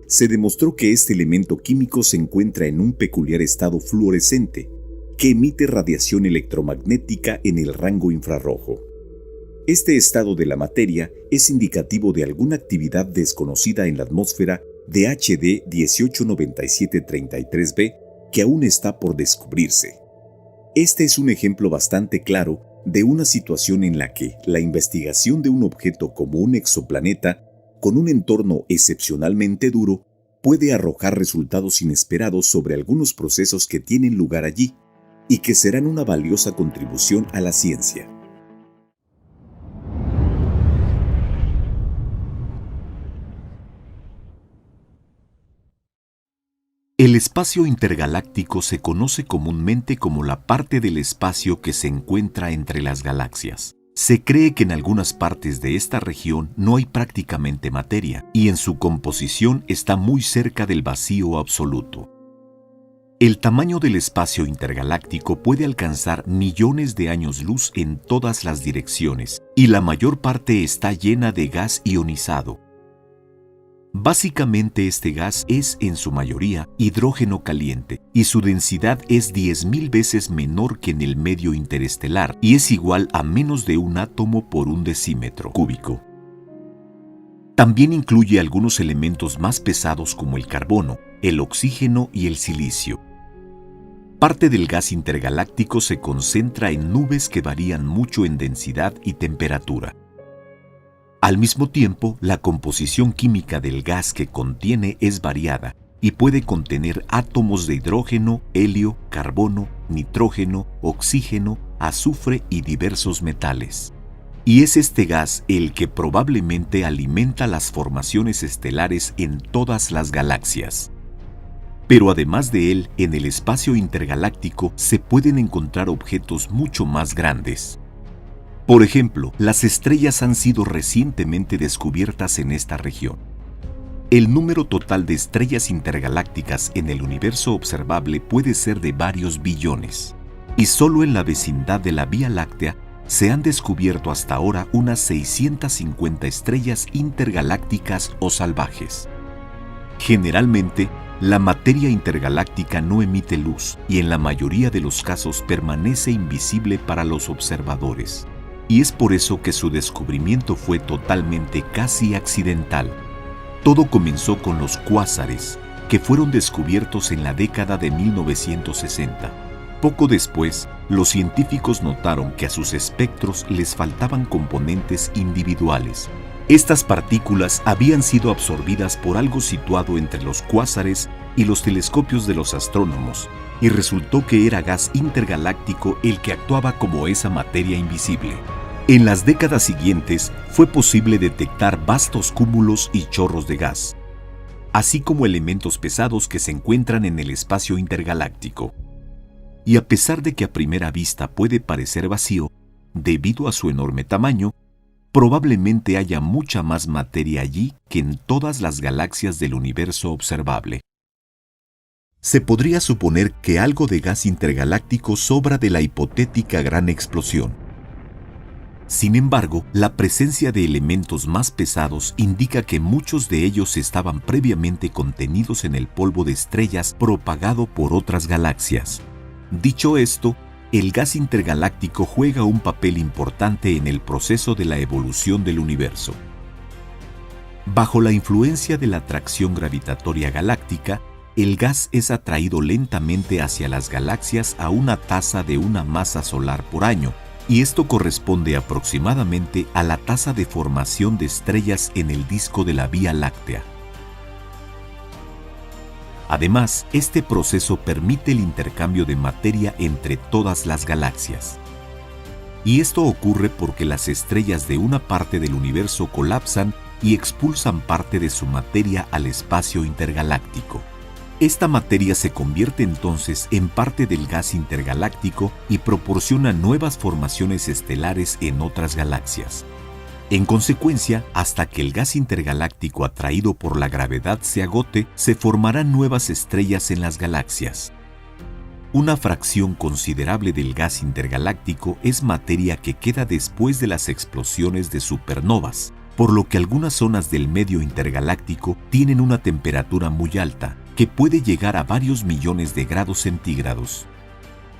[SPEAKER 3] Se demostró que este elemento químico se encuentra en un peculiar estado fluorescente, que emite radiación electromagnética en el rango infrarrojo. Este estado de la materia es indicativo de alguna actividad desconocida en la atmósfera de HD 189733b que aún está por descubrirse. Este es un ejemplo bastante claro de una situación en la que la investigación de un objeto como un exoplaneta con un entorno excepcionalmente duro puede arrojar resultados inesperados sobre algunos procesos que tienen lugar allí y que serán una valiosa contribución a la ciencia.
[SPEAKER 2] El espacio intergaláctico se conoce comúnmente como la parte del espacio que se encuentra entre las galaxias. Se cree que en algunas partes de esta región no hay prácticamente materia y en su composición está muy cerca del vacío absoluto. El tamaño del espacio intergaláctico puede alcanzar millones de años luz en todas las direcciones y la mayor parte está llena de gas ionizado. Básicamente este gas es en su mayoría hidrógeno caliente y su densidad es 10.000 veces menor que en el medio interestelar y es igual a menos de un átomo por un decímetro cúbico. También incluye algunos elementos más pesados como el carbono, el oxígeno y el silicio. Parte del gas intergaláctico se concentra en nubes que varían mucho en densidad y temperatura. Al mismo tiempo, la composición química del gas que contiene es variada y puede contener átomos de hidrógeno, helio, carbono, nitrógeno, oxígeno, azufre y diversos metales. Y es este gas el que probablemente alimenta las formaciones estelares en todas las galaxias. Pero además de él, en el espacio intergaláctico se pueden encontrar objetos mucho más grandes. Por ejemplo, las estrellas han sido recientemente descubiertas en esta región. El número total de estrellas intergalácticas en el universo observable puede ser de varios billones, y solo en la vecindad de la Vía Láctea se han descubierto hasta ahora unas 650 estrellas intergalácticas o salvajes. Generalmente, la materia intergaláctica no emite luz y en la mayoría de los casos permanece invisible para los observadores. Y es por eso que su descubrimiento fue totalmente casi accidental. Todo comenzó con los cuásares, que fueron descubiertos en la década de 1960. Poco después, los científicos notaron que a sus espectros les faltaban componentes individuales. Estas partículas habían sido absorbidas por algo situado entre los cuásares y los telescopios de los astrónomos, y resultó que era gas intergaláctico el que actuaba como esa materia invisible. En las décadas siguientes fue posible detectar vastos cúmulos y chorros de gas, así como elementos pesados que se encuentran en el espacio intergaláctico. Y a pesar de que a primera vista puede parecer vacío, debido a su enorme tamaño, probablemente haya mucha más materia allí que en todas las galaxias del universo observable. Se podría suponer que algo de gas intergaláctico sobra de la hipotética gran explosión. Sin embargo, la presencia de elementos más pesados indica que muchos de ellos estaban previamente contenidos en el polvo de estrellas propagado por otras galaxias. Dicho esto, el gas intergaláctico juega un papel importante en el proceso de la evolución del universo. Bajo la influencia de la atracción gravitatoria galáctica, el gas es atraído lentamente hacia las galaxias a una tasa de una masa solar por año, y esto corresponde aproximadamente a la tasa de formación de estrellas en el disco de la Vía Láctea. Además, este proceso permite el intercambio de materia entre todas las galaxias. Y esto ocurre porque las estrellas de una parte del universo colapsan y expulsan parte de su materia al espacio intergaláctico. Esta materia se convierte entonces en parte del gas intergaláctico y proporciona nuevas formaciones estelares en otras galaxias. En consecuencia, hasta que el gas intergaláctico atraído por la gravedad se agote, se formarán nuevas estrellas en las galaxias. Una fracción considerable del gas intergaláctico es materia que queda después de las explosiones de supernovas, por lo que algunas zonas del medio intergaláctico tienen una temperatura muy alta, que puede llegar a varios millones de grados centígrados.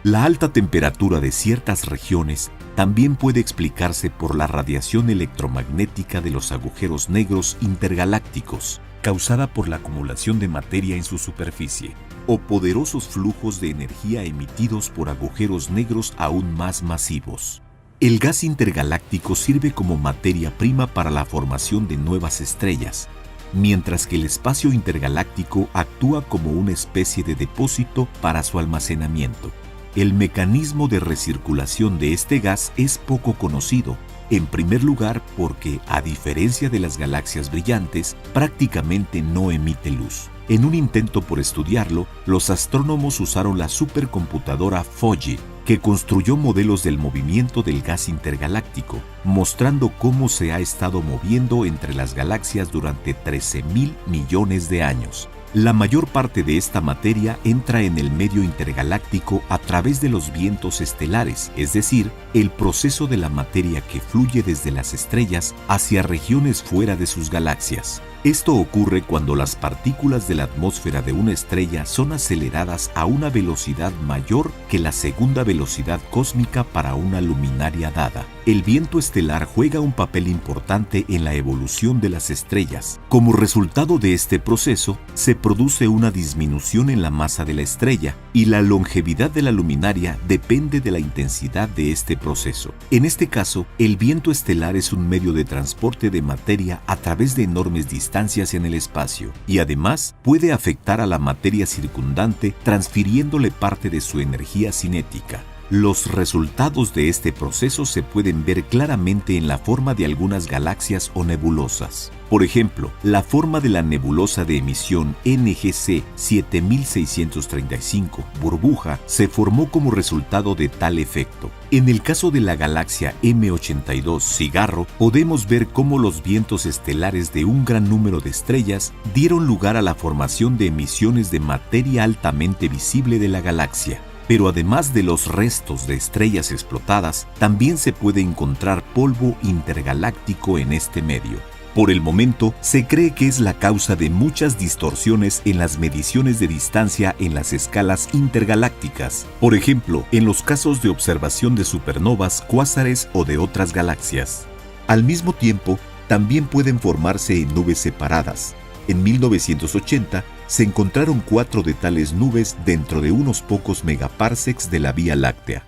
[SPEAKER 2] La alta temperatura de ciertas regiones también puede explicarse por la radiación electromagnética de los agujeros negros intergalácticos, causada por la acumulación de materia en su superficie, o poderosos flujos de energía emitidos por agujeros negros aún más masivos. El gas intergaláctico sirve como materia prima para la formación de nuevas estrellas, mientras que el espacio intergaláctico actúa como una especie de depósito para su almacenamiento. El mecanismo de recirculación de este gas es poco conocido, en primer lugar porque, a diferencia de las galaxias brillantes, prácticamente no emite luz. En un intento por estudiarlo, los astrónomos usaron la supercomputadora Foggy, que construyó modelos del movimiento del gas intergaláctico, mostrando cómo se ha estado moviendo entre las galaxias durante 13.000 millones de años. La mayor parte de esta materia entra en el medio intergaláctico a través de los vientos estelares, es decir, el proceso de la materia que fluye desde las estrellas hacia regiones fuera de sus galaxias. Esto ocurre cuando las partículas de la atmósfera de una estrella son aceleradas a una velocidad mayor que la segunda velocidad cósmica para una luminaria dada. El viento estelar juega un papel importante en la evolución de las estrellas. Como resultado de este proceso, se produce una disminución en la masa de la estrella y la longevidad de la luminaria depende de la intensidad de este proceso. En este caso, el viento estelar es un medio de transporte de materia a través de enormes distancias en el espacio y además puede afectar a la materia circundante transfiriéndole parte de su energía cinética. Los resultados de este proceso se pueden ver claramente en la forma de algunas galaxias o nebulosas. Por ejemplo, la forma de la nebulosa de emisión NGC 7635, burbuja, se formó como resultado de tal efecto. En el caso de la galaxia M82, cigarro, podemos ver cómo los vientos estelares de un gran número de estrellas dieron lugar a la formación de emisiones de materia altamente visible de la galaxia. Pero además de los restos de estrellas explotadas, también se puede encontrar polvo intergaláctico en este medio. Por el momento, se cree que es la causa de muchas distorsiones en las mediciones de distancia en las escalas intergalácticas, por ejemplo, en los casos de observación de supernovas, cuásares o de otras galaxias. Al mismo tiempo, también pueden formarse en nubes separadas. En 1980, se encontraron 4 de tales nubes dentro de unos pocos megaparsecs de la Vía Láctea.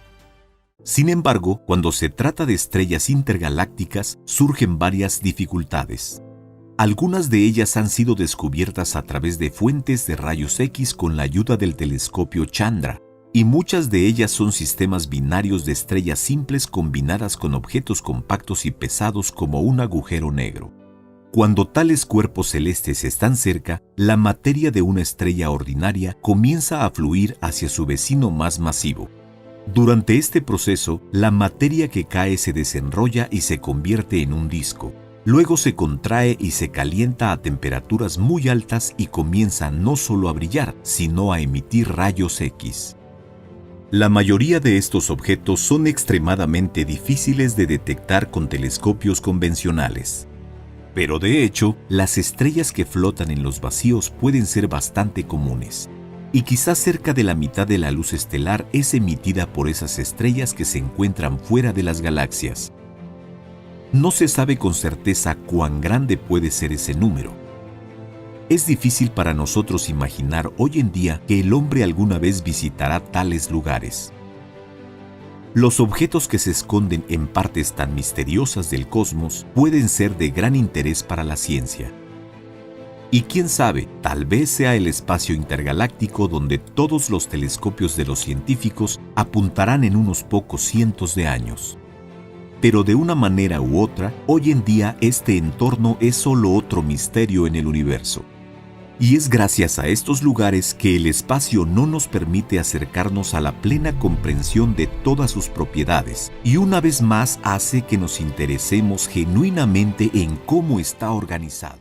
[SPEAKER 2] Sin embargo, cuando se trata de estrellas intergalácticas, surgen varias dificultades. Algunas de ellas han sido descubiertas a través de fuentes de rayos X con la ayuda del telescopio Chandra, y muchas de ellas son sistemas binarios de estrellas simples combinadas con objetos compactos y pesados como un agujero negro. Cuando tales cuerpos celestes están cerca, la materia de una estrella ordinaria comienza a fluir hacia su vecino más masivo. Durante este proceso, la materia que cae se desenrolla y se convierte en un disco. Luego se contrae y se calienta a temperaturas muy altas y comienza no solo a brillar, sino a emitir rayos X. La mayoría de estos objetos son extremadamente difíciles de detectar con telescopios convencionales. Pero de hecho, las estrellas que flotan en los vacíos pueden ser bastante comunes. Y quizás cerca de la mitad de la luz estelar es emitida por esas estrellas que se encuentran fuera de las galaxias. No se sabe con certeza cuán grande puede ser ese número. Es difícil para nosotros imaginar hoy en día que el hombre alguna vez visitará tales lugares. Los objetos que se esconden en partes tan misteriosas del cosmos pueden ser de gran interés para la ciencia. Y quién sabe, tal vez sea el espacio intergaláctico donde todos los telescopios de los científicos apuntarán en unos pocos cientos de años. Pero de una manera u otra, hoy en día este entorno es solo otro misterio en el universo. Y es gracias a estos lugares que el espacio no nos permite acercarnos a la plena comprensión de todas sus propiedades, y una vez más hace que nos interesemos genuinamente en cómo está organizado.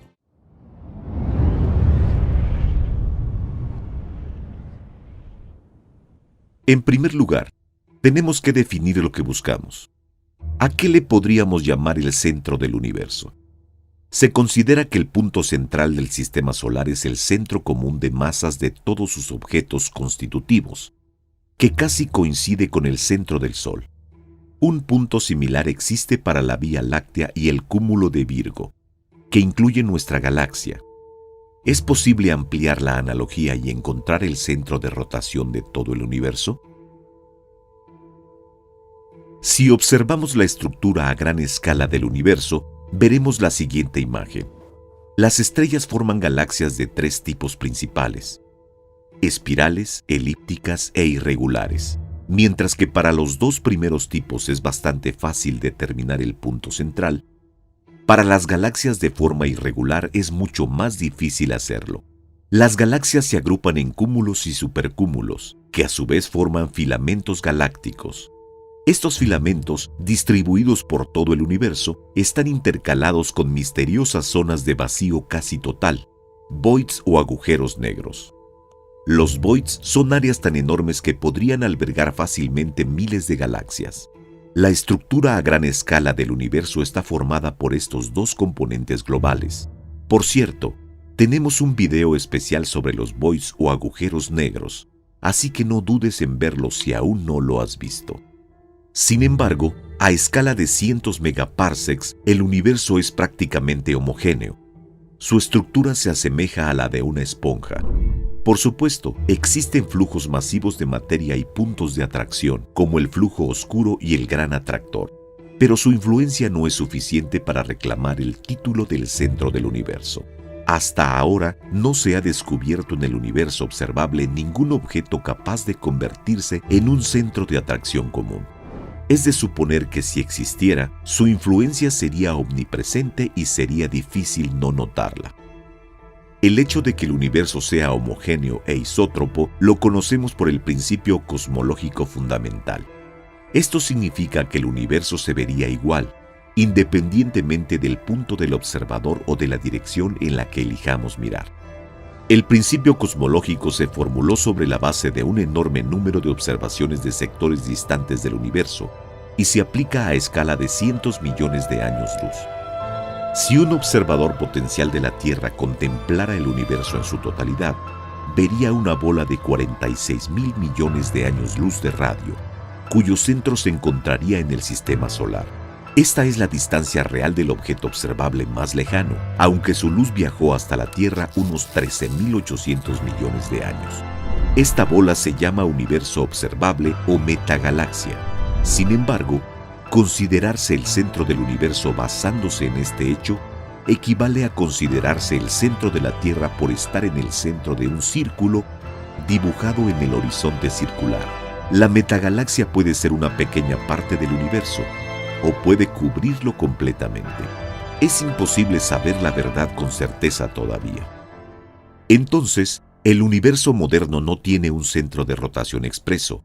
[SPEAKER 4] En primer lugar, tenemos que definir lo que buscamos. ¿A qué le podríamos llamar el centro del universo? Se considera que el punto central del sistema solar es el centro común de masas de todos sus objetos constitutivos, que casi coincide con el centro del Sol. Un punto similar existe para la Vía Láctea y el cúmulo de Virgo, que incluye nuestra galaxia. ¿Es posible ampliar la analogía y encontrar el centro de rotación de todo el universo? Si observamos la estructura a gran escala del universo, veremos la siguiente imagen. Las estrellas forman galaxias de 3 tipos principales: espirales, elípticas e irregulares. Mientras que para los 2 primeros tipos es bastante fácil determinar el punto central, para las galaxias de forma irregular es mucho más difícil hacerlo. Las galaxias se agrupan en cúmulos y supercúmulos, que a su vez forman filamentos galácticos. Estos filamentos, distribuidos por todo el universo, están intercalados con misteriosas zonas de vacío casi total, voids o agujeros negros. Los voids son áreas tan enormes que podrían albergar fácilmente miles de galaxias. La estructura a gran escala del universo está formada por estos 2 componentes globales. Por cierto, tenemos un video especial sobre los voids o agujeros negros, así que no dudes en verlo si aún no lo has visto. Sin embargo, a escala de cientos megaparsecs, el universo es prácticamente homogéneo. Su estructura se asemeja a la de una esponja. Por supuesto, existen flujos masivos de materia y puntos de atracción, como el flujo oscuro y el gran atractor, pero su influencia no es suficiente para reclamar el título del centro del universo. Hasta ahora no se ha descubierto en el universo observable ningún objeto capaz de convertirse en un centro de atracción común. Es de suponer que si existiera, su influencia sería omnipresente y sería difícil no notarla. El hecho de que el universo sea homogéneo e isótropo lo conocemos por el principio cosmológico fundamental. Esto significa que el universo se vería igual, independientemente del punto del observador o de la dirección en la que elijamos mirar. El principio cosmológico se formuló sobre la base de un enorme número de observaciones de sectores distantes del universo y se aplica a escala de cientos millones de años luz. Si un observador potencial de la Tierra contemplara el universo en su totalidad, vería una bola de 46.000 millones de años luz de radio, cuyo centro se encontraría en el sistema solar. Esta es la distancia real del objeto observable más lejano, aunque su luz viajó hasta la Tierra unos 13.800 millones de años. Esta bola se llama universo observable o metagalaxia. Sin embargo, considerarse el centro del universo basándose en este hecho equivale a considerarse el centro de la Tierra por estar en el centro de un círculo dibujado en el horizonte circular. La metagalaxia puede ser una pequeña parte del universo, o puede cubrirlo completamente. Es imposible saber la verdad con certeza todavía. Entonces, el universo moderno no tiene un centro de rotación expreso.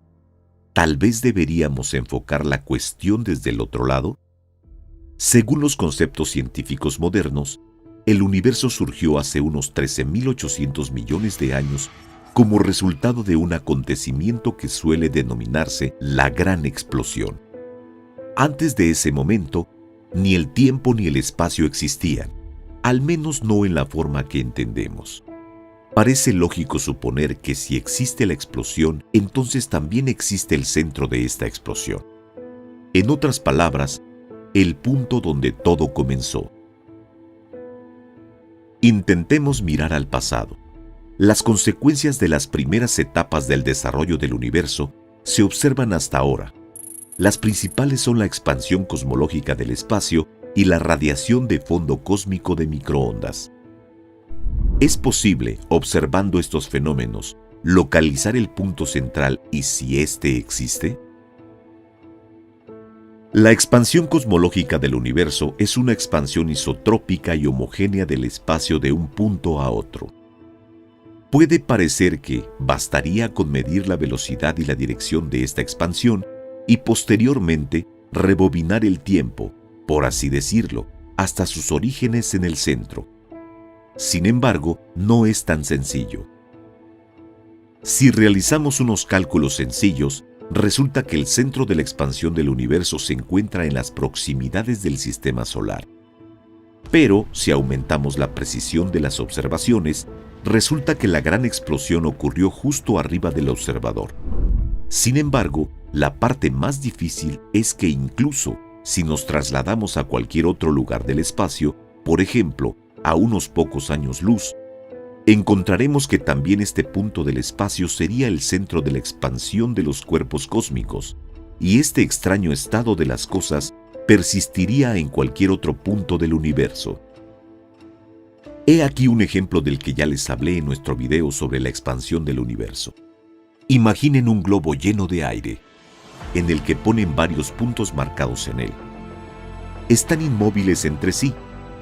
[SPEAKER 4] Tal vez deberíamos enfocar la cuestión desde el otro lado. Según los conceptos científicos modernos, el universo surgió hace unos 13.800 millones de años como resultado de un acontecimiento que suele denominarse la Gran Explosión. Antes de ese momento, ni el tiempo ni el espacio existían, al menos no en la forma que entendemos. Parece lógico suponer que si existe la explosión, entonces también existe el centro de esta explosión. En otras palabras, el punto donde todo comenzó. Intentemos mirar al pasado. Las consecuencias de las primeras etapas del desarrollo del universo se observan hasta ahora. Las principales son la expansión cosmológica del espacio y la radiación de fondo cósmico de microondas. Es posible, observando estos fenómenos, localizar el punto central y si éste existe. La expansión cosmológica del universo es una expansión isotrópica y homogénea del espacio de un punto a otro. Puede parecer que bastaría con medir la velocidad y la dirección de esta expansión y posteriormente rebobinar el tiempo, por así decirlo, hasta sus orígenes en el centro. Sin embargo, no es tan sencillo. Si realizamos unos cálculos sencillos, resulta que el centro de la expansión del universo se encuentra en las proximidades del sistema solar. Pero, si aumentamos la precisión de las observaciones, resulta que la gran explosión ocurrió justo arriba del observador. Sin embargo, la parte más difícil es que incluso si nos trasladamos a cualquier otro lugar del espacio, por ejemplo, a unos pocos años luz, encontraremos que también este punto del espacio sería el centro de la expansión de los cuerpos cósmicos, y este extraño estado de las cosas persistiría en cualquier otro punto del universo. He aquí un ejemplo del que ya les hablé en nuestro video sobre la expansión del universo. Imaginen un globo lleno de aire, en el que ponen varios puntos marcados en él. Están inmóviles entre sí,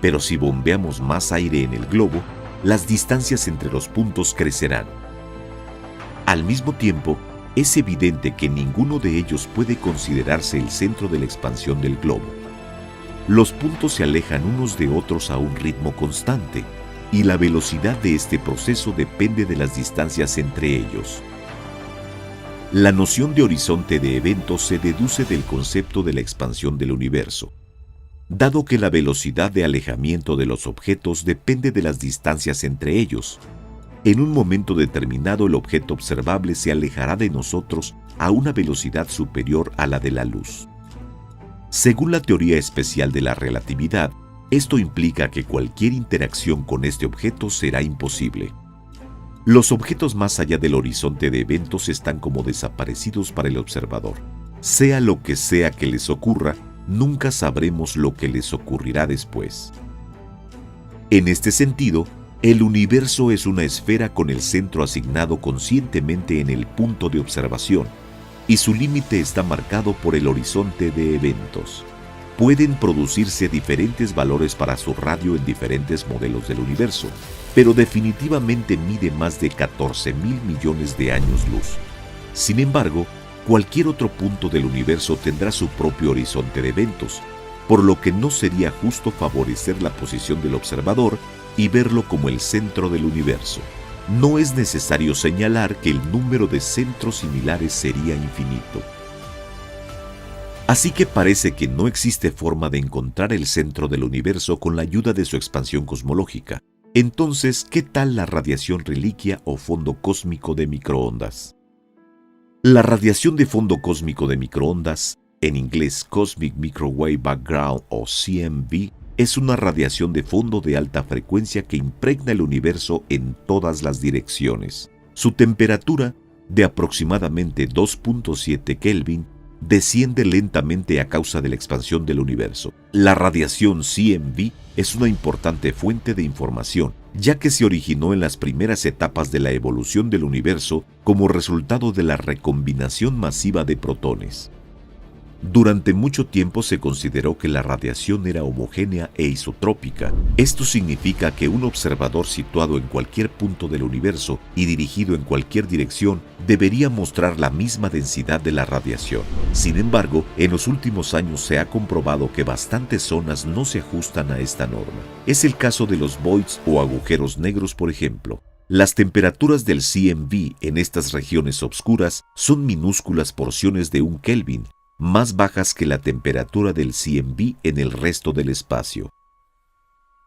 [SPEAKER 4] pero si bombeamos más aire en el globo, las distancias entre los puntos crecerán. Al mismo tiempo, es evidente que ninguno de ellos puede considerarse el centro de la expansión del globo. Los puntos se alejan unos de otros a un ritmo constante, y la velocidad de este proceso depende de las distancias entre ellos. La noción de horizonte de eventos se deduce del concepto de la expansión del universo, dado que la velocidad de alejamiento de los objetos depende de las distancias entre ellos. En un momento determinado, el objeto observable se alejará de nosotros a una velocidad superior a la de la luz. Según la teoría especial de la relatividad, esto implica que cualquier interacción con este objeto será imposible. Los objetos más allá del horizonte de eventos están como desaparecidos para el observador. Sea lo que sea que les ocurra, nunca sabremos lo que les ocurrirá después. En este sentido, El universo es una esfera con el centro asignado conscientemente en el punto de observación, y su límite está marcado por el horizonte de eventos. Pueden producirse diferentes valores para su radio en diferentes modelos del universo, pero definitivamente mide más de 14.000 millones de años luz. Sin embargo, cualquier otro punto del universo tendrá su propio horizonte de eventos, por lo que no sería justo favorecer la posición del observador y verlo como el centro del universo. No es necesario señalar que el número de centros similares sería infinito. Así que parece que no existe forma de encontrar el centro del universo con la ayuda de su expansión cosmológica. Entonces, ¿qué tal la radiación reliquia o fondo cósmico de microondas? La radiación de fondo cósmico de microondas, en inglés Cosmic Microwave Background o CMB, es una radiación de fondo de alta frecuencia que impregna el universo en todas las direcciones. Su temperatura, de aproximadamente 2.7 Kelvin, desciende lentamente a causa de la expansión del universo. La radiación CMB es una importante fuente de información, ya que se originó en las primeras etapas de la evolución del universo como resultado de la recombinación masiva de protones. Durante mucho tiempo se consideró que la radiación era homogénea e isotrópica. Esto significa que un observador situado en cualquier punto del universo y dirigido en cualquier dirección debería mostrar la misma densidad de la radiación. Sin embargo, en los últimos años se ha comprobado que bastantes zonas no se ajustan a esta norma. Es el caso de los voids o agujeros negros, por ejemplo. Las temperaturas del CMB en estas regiones oscuras son minúsculas porciones de 1 Kelvin, más bajas que la temperatura del CMB en el resto del espacio.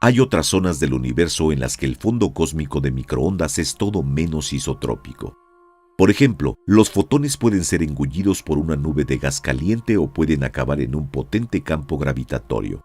[SPEAKER 4] Hay otras zonas del universo en las que el fondo cósmico de microondas es todo menos isotrópico. Por ejemplo, los fotones pueden ser engullidos por una nube de gas caliente o pueden acabar en un potente campo gravitatorio.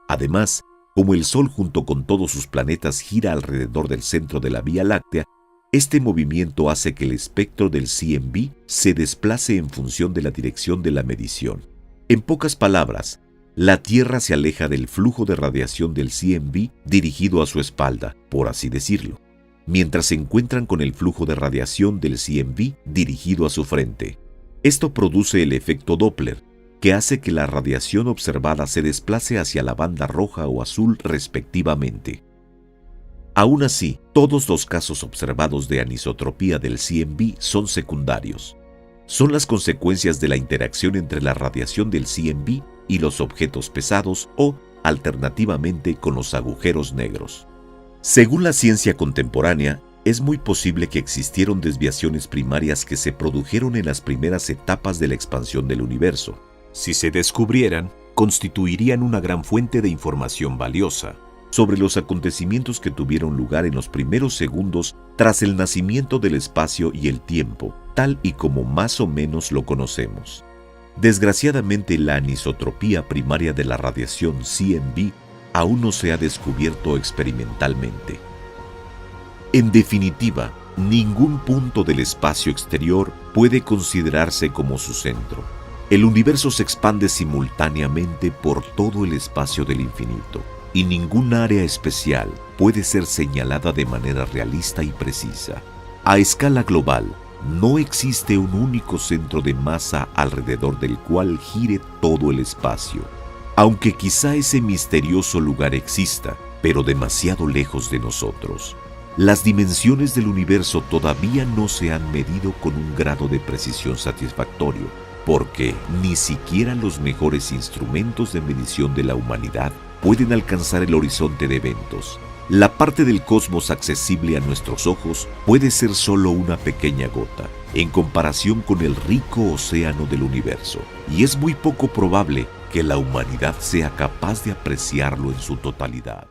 [SPEAKER 4] Además, como el Sol junto con todos sus planetas gira alrededor del centro de la Vía Láctea, este movimiento hace que el espectro del CMB se desplace en función de la dirección de la medición. En pocas palabras, la Tierra se aleja del flujo de radiación del CMB dirigido a su espalda, por así decirlo, mientras se encuentran con el flujo de radiación del CMB dirigido a su frente. Esto produce el efecto Doppler, que hace que la radiación observada se desplace hacia la banda roja o azul respectivamente. Aún así, todos los casos observados de anisotropía del CMB son secundarios. Son las consecuencias de la interacción entre la radiación del CMB y los objetos pesados o, alternativamente, con los agujeros negros. Según la ciencia contemporánea, es muy posible que existieron desviaciones primarias que se produjeron en las primeras etapas de la expansión del universo. Si se descubrieran, constituirían una gran fuente de información valiosa sobre los acontecimientos que tuvieron lugar en los primeros segundos tras el nacimiento del espacio y el tiempo, tal y como más o menos lo conocemos. Desgraciadamente, la anisotropía primaria de la radiación CMB aún no se ha descubierto experimentalmente. En definitiva, ningún punto del espacio exterior puede considerarse como su centro. El universo se expande simultáneamente por todo el espacio del infinito, y ningún área especial puede ser señalada de manera realista y precisa. A escala global, no existe un único centro de masa alrededor del cual gire todo el espacio, aunque quizá ese misterioso lugar exista, pero demasiado lejos de nosotros. Las dimensiones del universo todavía no se han medido con un grado de precisión satisfactorio, porque ni siquiera los mejores instrumentos de medición de la humanidad pueden alcanzar el horizonte de eventos. La parte del cosmos accesible a nuestros ojos puede ser solo una pequeña gota, en comparación con el rico océano del universo, y es muy poco probable que la humanidad sea capaz de apreciarlo en su totalidad.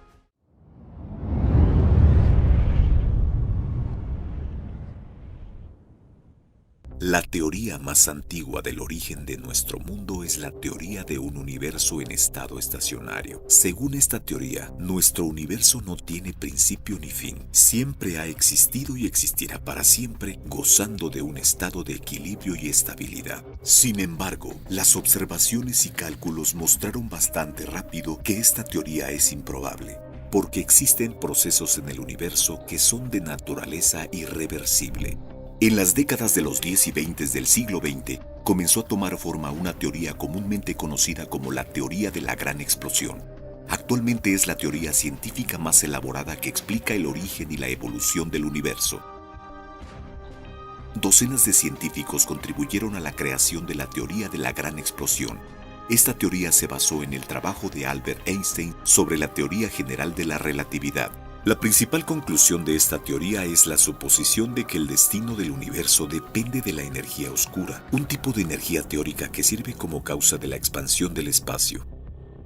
[SPEAKER 2] La teoría más antigua del origen de nuestro mundo es la teoría de un universo en estado estacionario. Según esta teoría, nuestro universo no tiene principio ni fin. Siempre ha existido y existirá para siempre, gozando de un estado de equilibrio y estabilidad. Sin embargo, las observaciones y cálculos mostraron bastante rápido que esta teoría es improbable. porque existen procesos en el universo que son de naturaleza irreversible. En las décadas de los 10 y 20 del siglo XX, comenzó a tomar forma una teoría comúnmente conocida como la teoría de la gran explosión. Actualmente es la teoría científica más elaborada que explica el origen y la evolución del universo. Docenas de científicos contribuyeron a la creación de la teoría de la gran explosión. Esta teoría se basó en el trabajo de Albert Einstein sobre la teoría general de la relatividad. La principal conclusión de esta teoría es la suposición de que el destino del universo depende de la energía oscura, un tipo de energía teórica que sirve como causa de la expansión del espacio.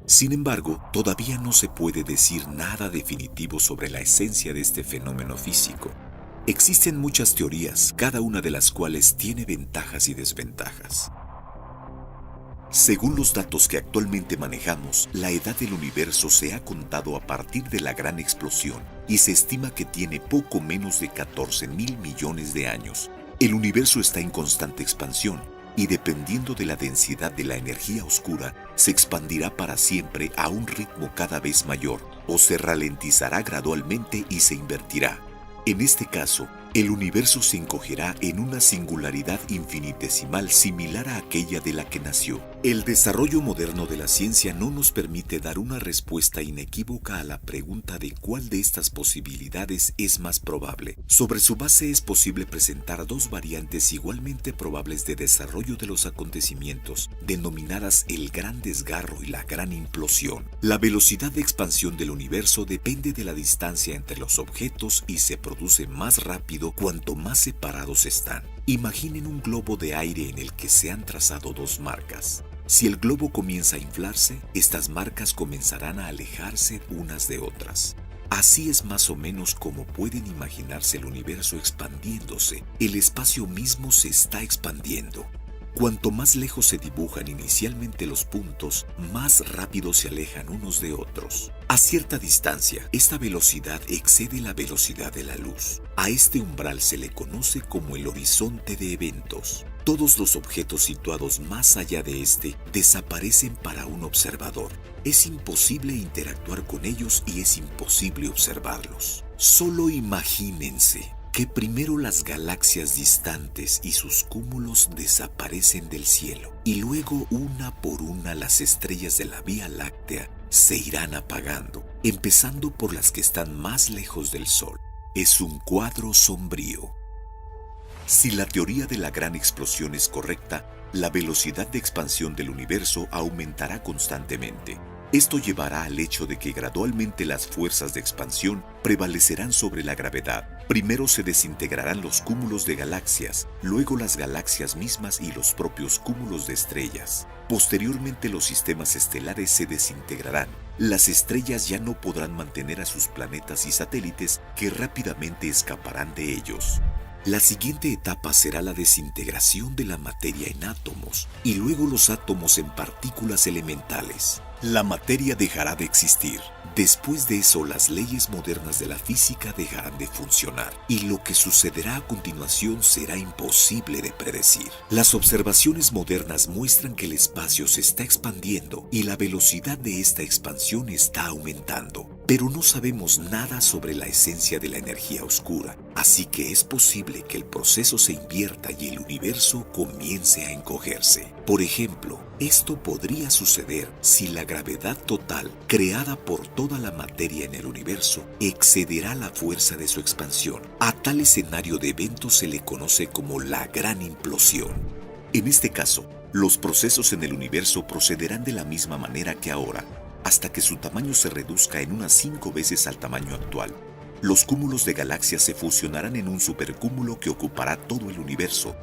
[SPEAKER 2] Sin embargo, todavía no se puede decir nada definitivo sobre la esencia de este fenómeno físico. Existen muchas teorías, cada una de las cuales tiene ventajas y desventajas. Según los datos que actualmente manejamos, la edad del universo se ha contado a partir de la gran explosión y se estima que tiene poco menos de 14.000 millones de años. El universo está en constante expansión y dependiendo de la densidad de la energía oscura, se expandirá para siempre a un ritmo cada vez mayor o se ralentizará gradualmente y se invertirá. En este caso, el universo se encogerá en una singularidad infinitesimal similar a aquella de la que nació. El desarrollo moderno de la ciencia no nos permite dar una respuesta inequívoca a la pregunta de cuál de estas posibilidades es más probable. Sobre su base es posible presentar dos variantes igualmente probables de desarrollo de los acontecimientos, denominadas el gran desgarro y la gran implosión. La velocidad de expansión del universo depende de la distancia entre los objetos y se produce más rápido cuanto más separados están. Imaginen un globo de aire en el que se han trazado dos marcas. Si el globo comienza a inflarse, estas marcas comenzarán a alejarse unas de otras. Así es más o menos como pueden imaginarse el universo expandiéndose. El espacio mismo se está expandiendo. Cuanto más lejos se dibujan inicialmente los puntos, más rápido se alejan unos de otros. A cierta distancia, esta velocidad excede la velocidad de la luz. A este umbral se le conoce como el horizonte de eventos. Todos los objetos situados más allá de este desaparecen para un observador. Es imposible interactuar con ellos y es imposible observarlos. Solo imagínense que primero las galaxias distantes y sus cúmulos desaparecen del cielo y luego una por una las estrellas de la Vía Láctea se irán apagando, empezando por las que están más lejos del Sol. Es un cuadro sombrío. Si la teoría de la gran explosión es correcta, la velocidad de expansión del universo aumentará constantemente. Esto llevará al hecho de que gradualmente las fuerzas de expansión prevalecerán sobre la gravedad. Primero se desintegrarán los cúmulos de galaxias, luego las galaxias mismas y los propios cúmulos de estrellas. Posteriormente los sistemas estelares se desintegrarán. Las estrellas ya no podrán mantener a sus planetas y satélites que rápidamente escaparán de ellos. La siguiente etapa será la desintegración de la materia en átomos y luego los átomos en partículas elementales. La materia dejará de existir. Después de eso, las leyes modernas de la física dejarán de funcionar y lo que sucederá a continuación será imposible de predecir. Las observaciones modernas muestran que el espacio se está expandiendo y la velocidad de esta expansión está aumentando. Pero no sabemos nada sobre la esencia de la energía oscura, así que es posible que el proceso se invierta y el universo comience a encogerse. Por ejemplo, esto podría suceder si la gravedad total, creada por toda la materia en el universo, excederá la fuerza de su expansión. A tal escenario de eventos se le conoce como la gran implosión. En este caso, los procesos en el universo procederán de la misma manera que ahora, hasta que su tamaño se reduzca en unas 5 veces al tamaño actual. Los cúmulos de galaxias se fusionarán en un supercúmulo que ocupará todo el universo,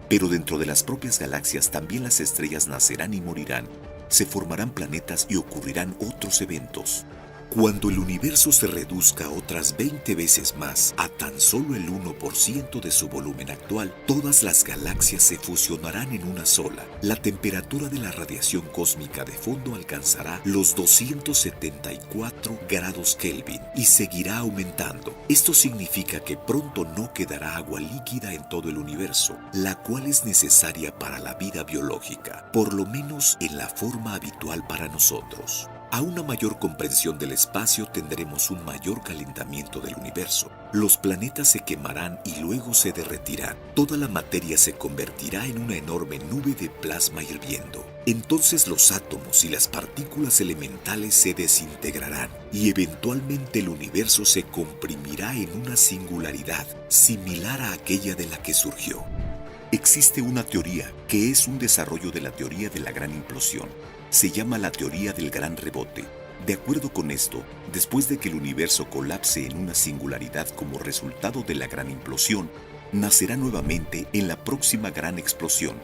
[SPEAKER 2] pero dentro de las propias galaxias también las estrellas nacerán y morirán, se formarán planetas y ocurrirán otros eventos. Cuando el universo se reduzca otras 20 veces más a tan solo el 1% de su volumen actual, todas las galaxias se fusionarán en una sola. La temperatura de la radiación cósmica de fondo alcanzará los 274 grados Kelvin y seguirá aumentando. Esto significa que pronto no quedará agua líquida en todo el universo, la cual es necesaria para la vida biológica, por lo menos en la forma habitual para nosotros. A una mayor comprensión del espacio tendremos un mayor calentamiento del universo. Los planetas se quemarán y luego se derretirán. Toda la materia se convertirá en una enorme nube de plasma hirviendo. Entonces los átomos y las partículas elementales se desintegrarán y eventualmente el universo se comprimirá en una singularidad similar a aquella de la que surgió. Existe una teoría que es un desarrollo de la teoría de la gran implosión. Se llama la teoría del gran rebote. De acuerdo con esto, después de que el universo colapse en una singularidad como resultado de la gran implosión, nacerá nuevamente en la próxima gran explosión.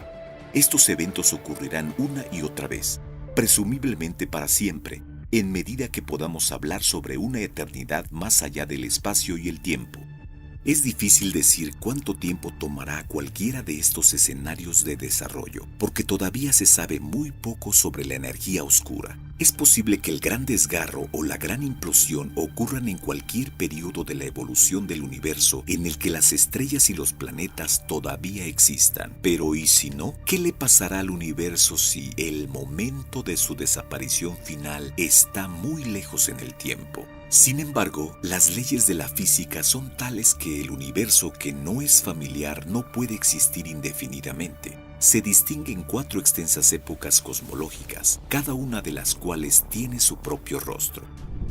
[SPEAKER 2] Estos eventos ocurrirán una y otra vez, presumiblemente para siempre, en medida que podamos hablar sobre una eternidad más allá del espacio y el tiempo. Es difícil decir cuánto tiempo tomará cualquiera de estos escenarios de desarrollo, porque todavía se sabe muy poco sobre la energía oscura. Es posible que el gran desgarro o la gran implosión ocurran en cualquier periodo de la evolución del universo en el que las estrellas y los planetas todavía existan. Pero ¿y si no? ¿Qué le pasará al universo si el momento de su desaparición final está muy lejos en el tiempo? Sin embargo, las leyes de la física son tales que el universo que no es familiar no puede existir indefinidamente. Se distinguen 4 extensas épocas cosmológicas, cada una de las cuales tiene su propio rostro.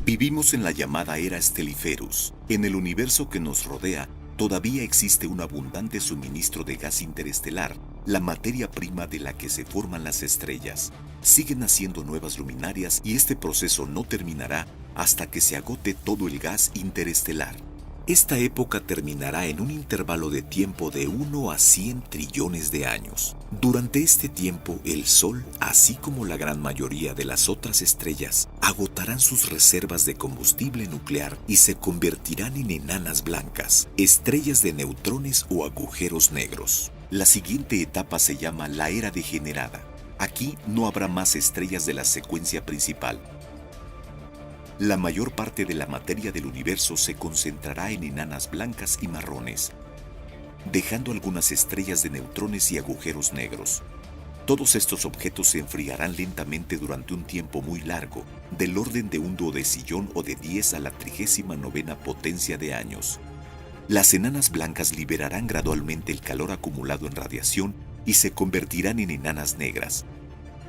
[SPEAKER 2] Vivimos en la llamada era Stelliferus. En el universo que nos rodea, todavía existe un abundante suministro de gas interestelar, la materia prima de la que se forman las estrellas. Siguen naciendo nuevas luminarias y este proceso no terminará hasta que se agote todo el gas interestelar. Esta época terminará en un intervalo de tiempo de 1 a 100 trillones de años. Durante este tiempo, el Sol, así como la gran mayoría de las otras estrellas, agotarán sus reservas de combustible nuclear y se convertirán en enanas blancas, estrellas de neutrones o agujeros negros. La siguiente etapa se llama la era degenerada. Aquí no habrá más estrellas de la secuencia principal. La mayor parte de la materia del universo se concentrará en enanas blancas y marrones, dejando algunas estrellas de neutrones y agujeros negros. Todos estos objetos se enfriarán lentamente durante un tiempo muy largo, del orden de un duodecillón o de 10 a la 39ª potencia de años. Las enanas blancas liberarán gradualmente el calor acumulado en radiación y se convertirán en enanas negras.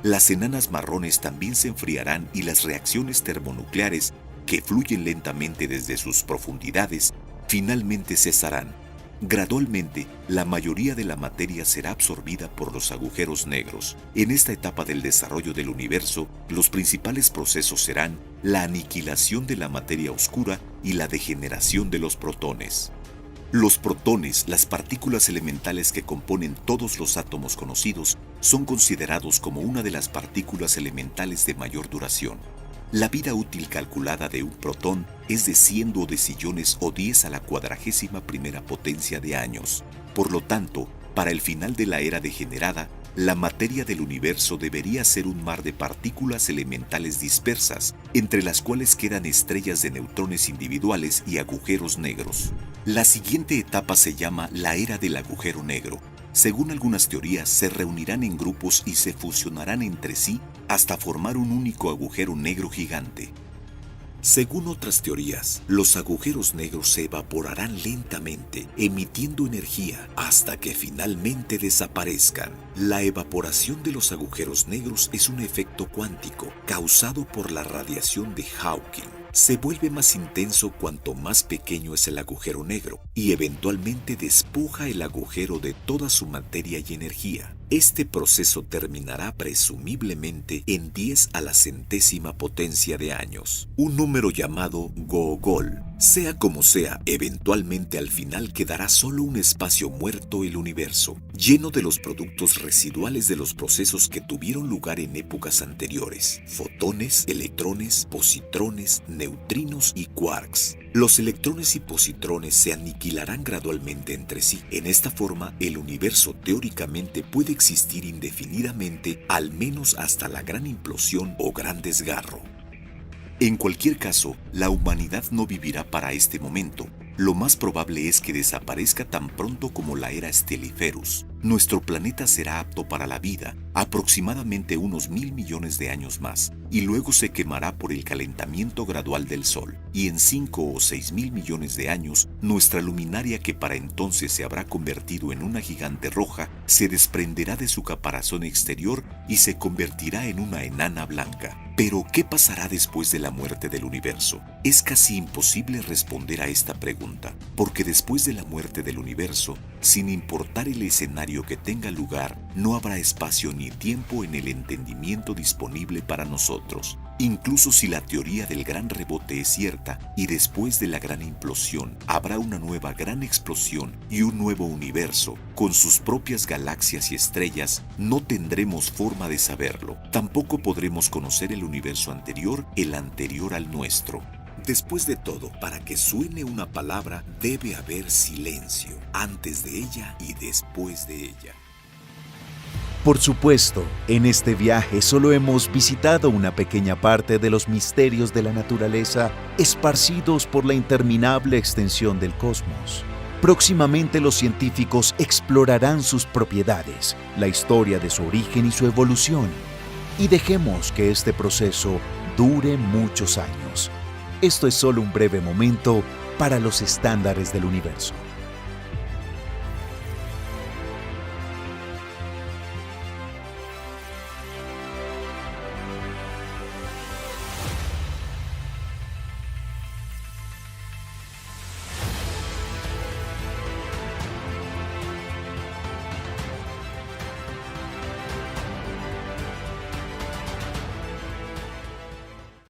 [SPEAKER 2] Las enanas marrones también se enfriarán y las reacciones termonucleares, que fluyen lentamente desde sus profundidades, finalmente cesarán. Gradualmente, la mayoría de la materia será absorbida por los agujeros negros. En esta etapa del desarrollo del universo, los principales procesos serán la aniquilación de la materia oscura y la degeneración de los protones. Los protones, las partículas elementales que componen todos los átomos conocidos, son considerados como una de las partículas elementales de mayor duración. La vida útil calculada de un protón es de 100 duodecillones o 10 a la 41ª potencia de años. Por lo tanto, para el final de la era degenerada, la materia del universo debería ser un mar de partículas elementales dispersas, entre las cuales quedan estrellas de neutrones individuales y agujeros negros. La siguiente etapa se llama la era del agujero negro. Según algunas teorías, se reunirán en grupos y se fusionarán entre sí hasta formar un único agujero negro gigante. Según otras teorías, los agujeros negros se evaporarán lentamente, emitiendo energía hasta que finalmente desaparezcan. La evaporación de los agujeros negros es un efecto cuántico causado por la radiación de Hawking. Se vuelve más intenso cuanto más pequeño es el agujero negro y eventualmente despoja el agujero de toda su materia y energía. Este proceso terminará presumiblemente en 10 a la 100ª potencia de años, un número llamado Gogol. Sea como sea, eventualmente al final quedará solo un espacio muerto, el universo, lleno de los productos residuales de los procesos que tuvieron lugar en épocas anteriores: fotones, electrones, positrones, neutrinos y quarks. Los electrones y positrones se aniquilarán gradualmente entre sí. En esta forma, el universo teóricamente puede existir indefinidamente, al menos hasta la gran implosión o gran desgarro. En cualquier caso, la humanidad no vivirá para este momento. Lo más probable es que desaparezca tan pronto como la era Stelliferus. nuestro planeta será apto para la vida aproximadamente unos 1.000 millones de años más, y luego se quemará por el calentamiento gradual del Sol, y en 5 o 6.000 millones de años, nuestra luminaria, que para entonces se habrá convertido en una gigante roja, se desprenderá de su caparazón exterior y se convertirá en una enana blanca. Pero, ¿qué pasará después de la muerte del universo? Es casi imposible responder a esta pregunta, porque después de la muerte del universo, sin importar el escenario que tenga lugar, no habrá espacio ni tiempo en el entendimiento disponible para nosotros. Incluso si la teoría del gran rebote es cierta y después de la gran implosión habrá una nueva gran explosión y un nuevo universo con sus propias galaxias y estrellas, no tendremos forma de saberlo. Tampoco podremos conocer el universo anterior, el anterior al nuestro. Después de todo, para que suene una palabra debe haber silencio antes de ella y después de ella.
[SPEAKER 1] Por supuesto, en este viaje solo hemos visitado una pequeña parte de los misterios de la naturaleza esparcidos por la interminable extensión del cosmos. Próximamente los científicos explorarán sus propiedades, la historia de su origen y su evolución. Y dejemos que este proceso dure muchos años. Esto es solo un breve momento para los estándares del universo.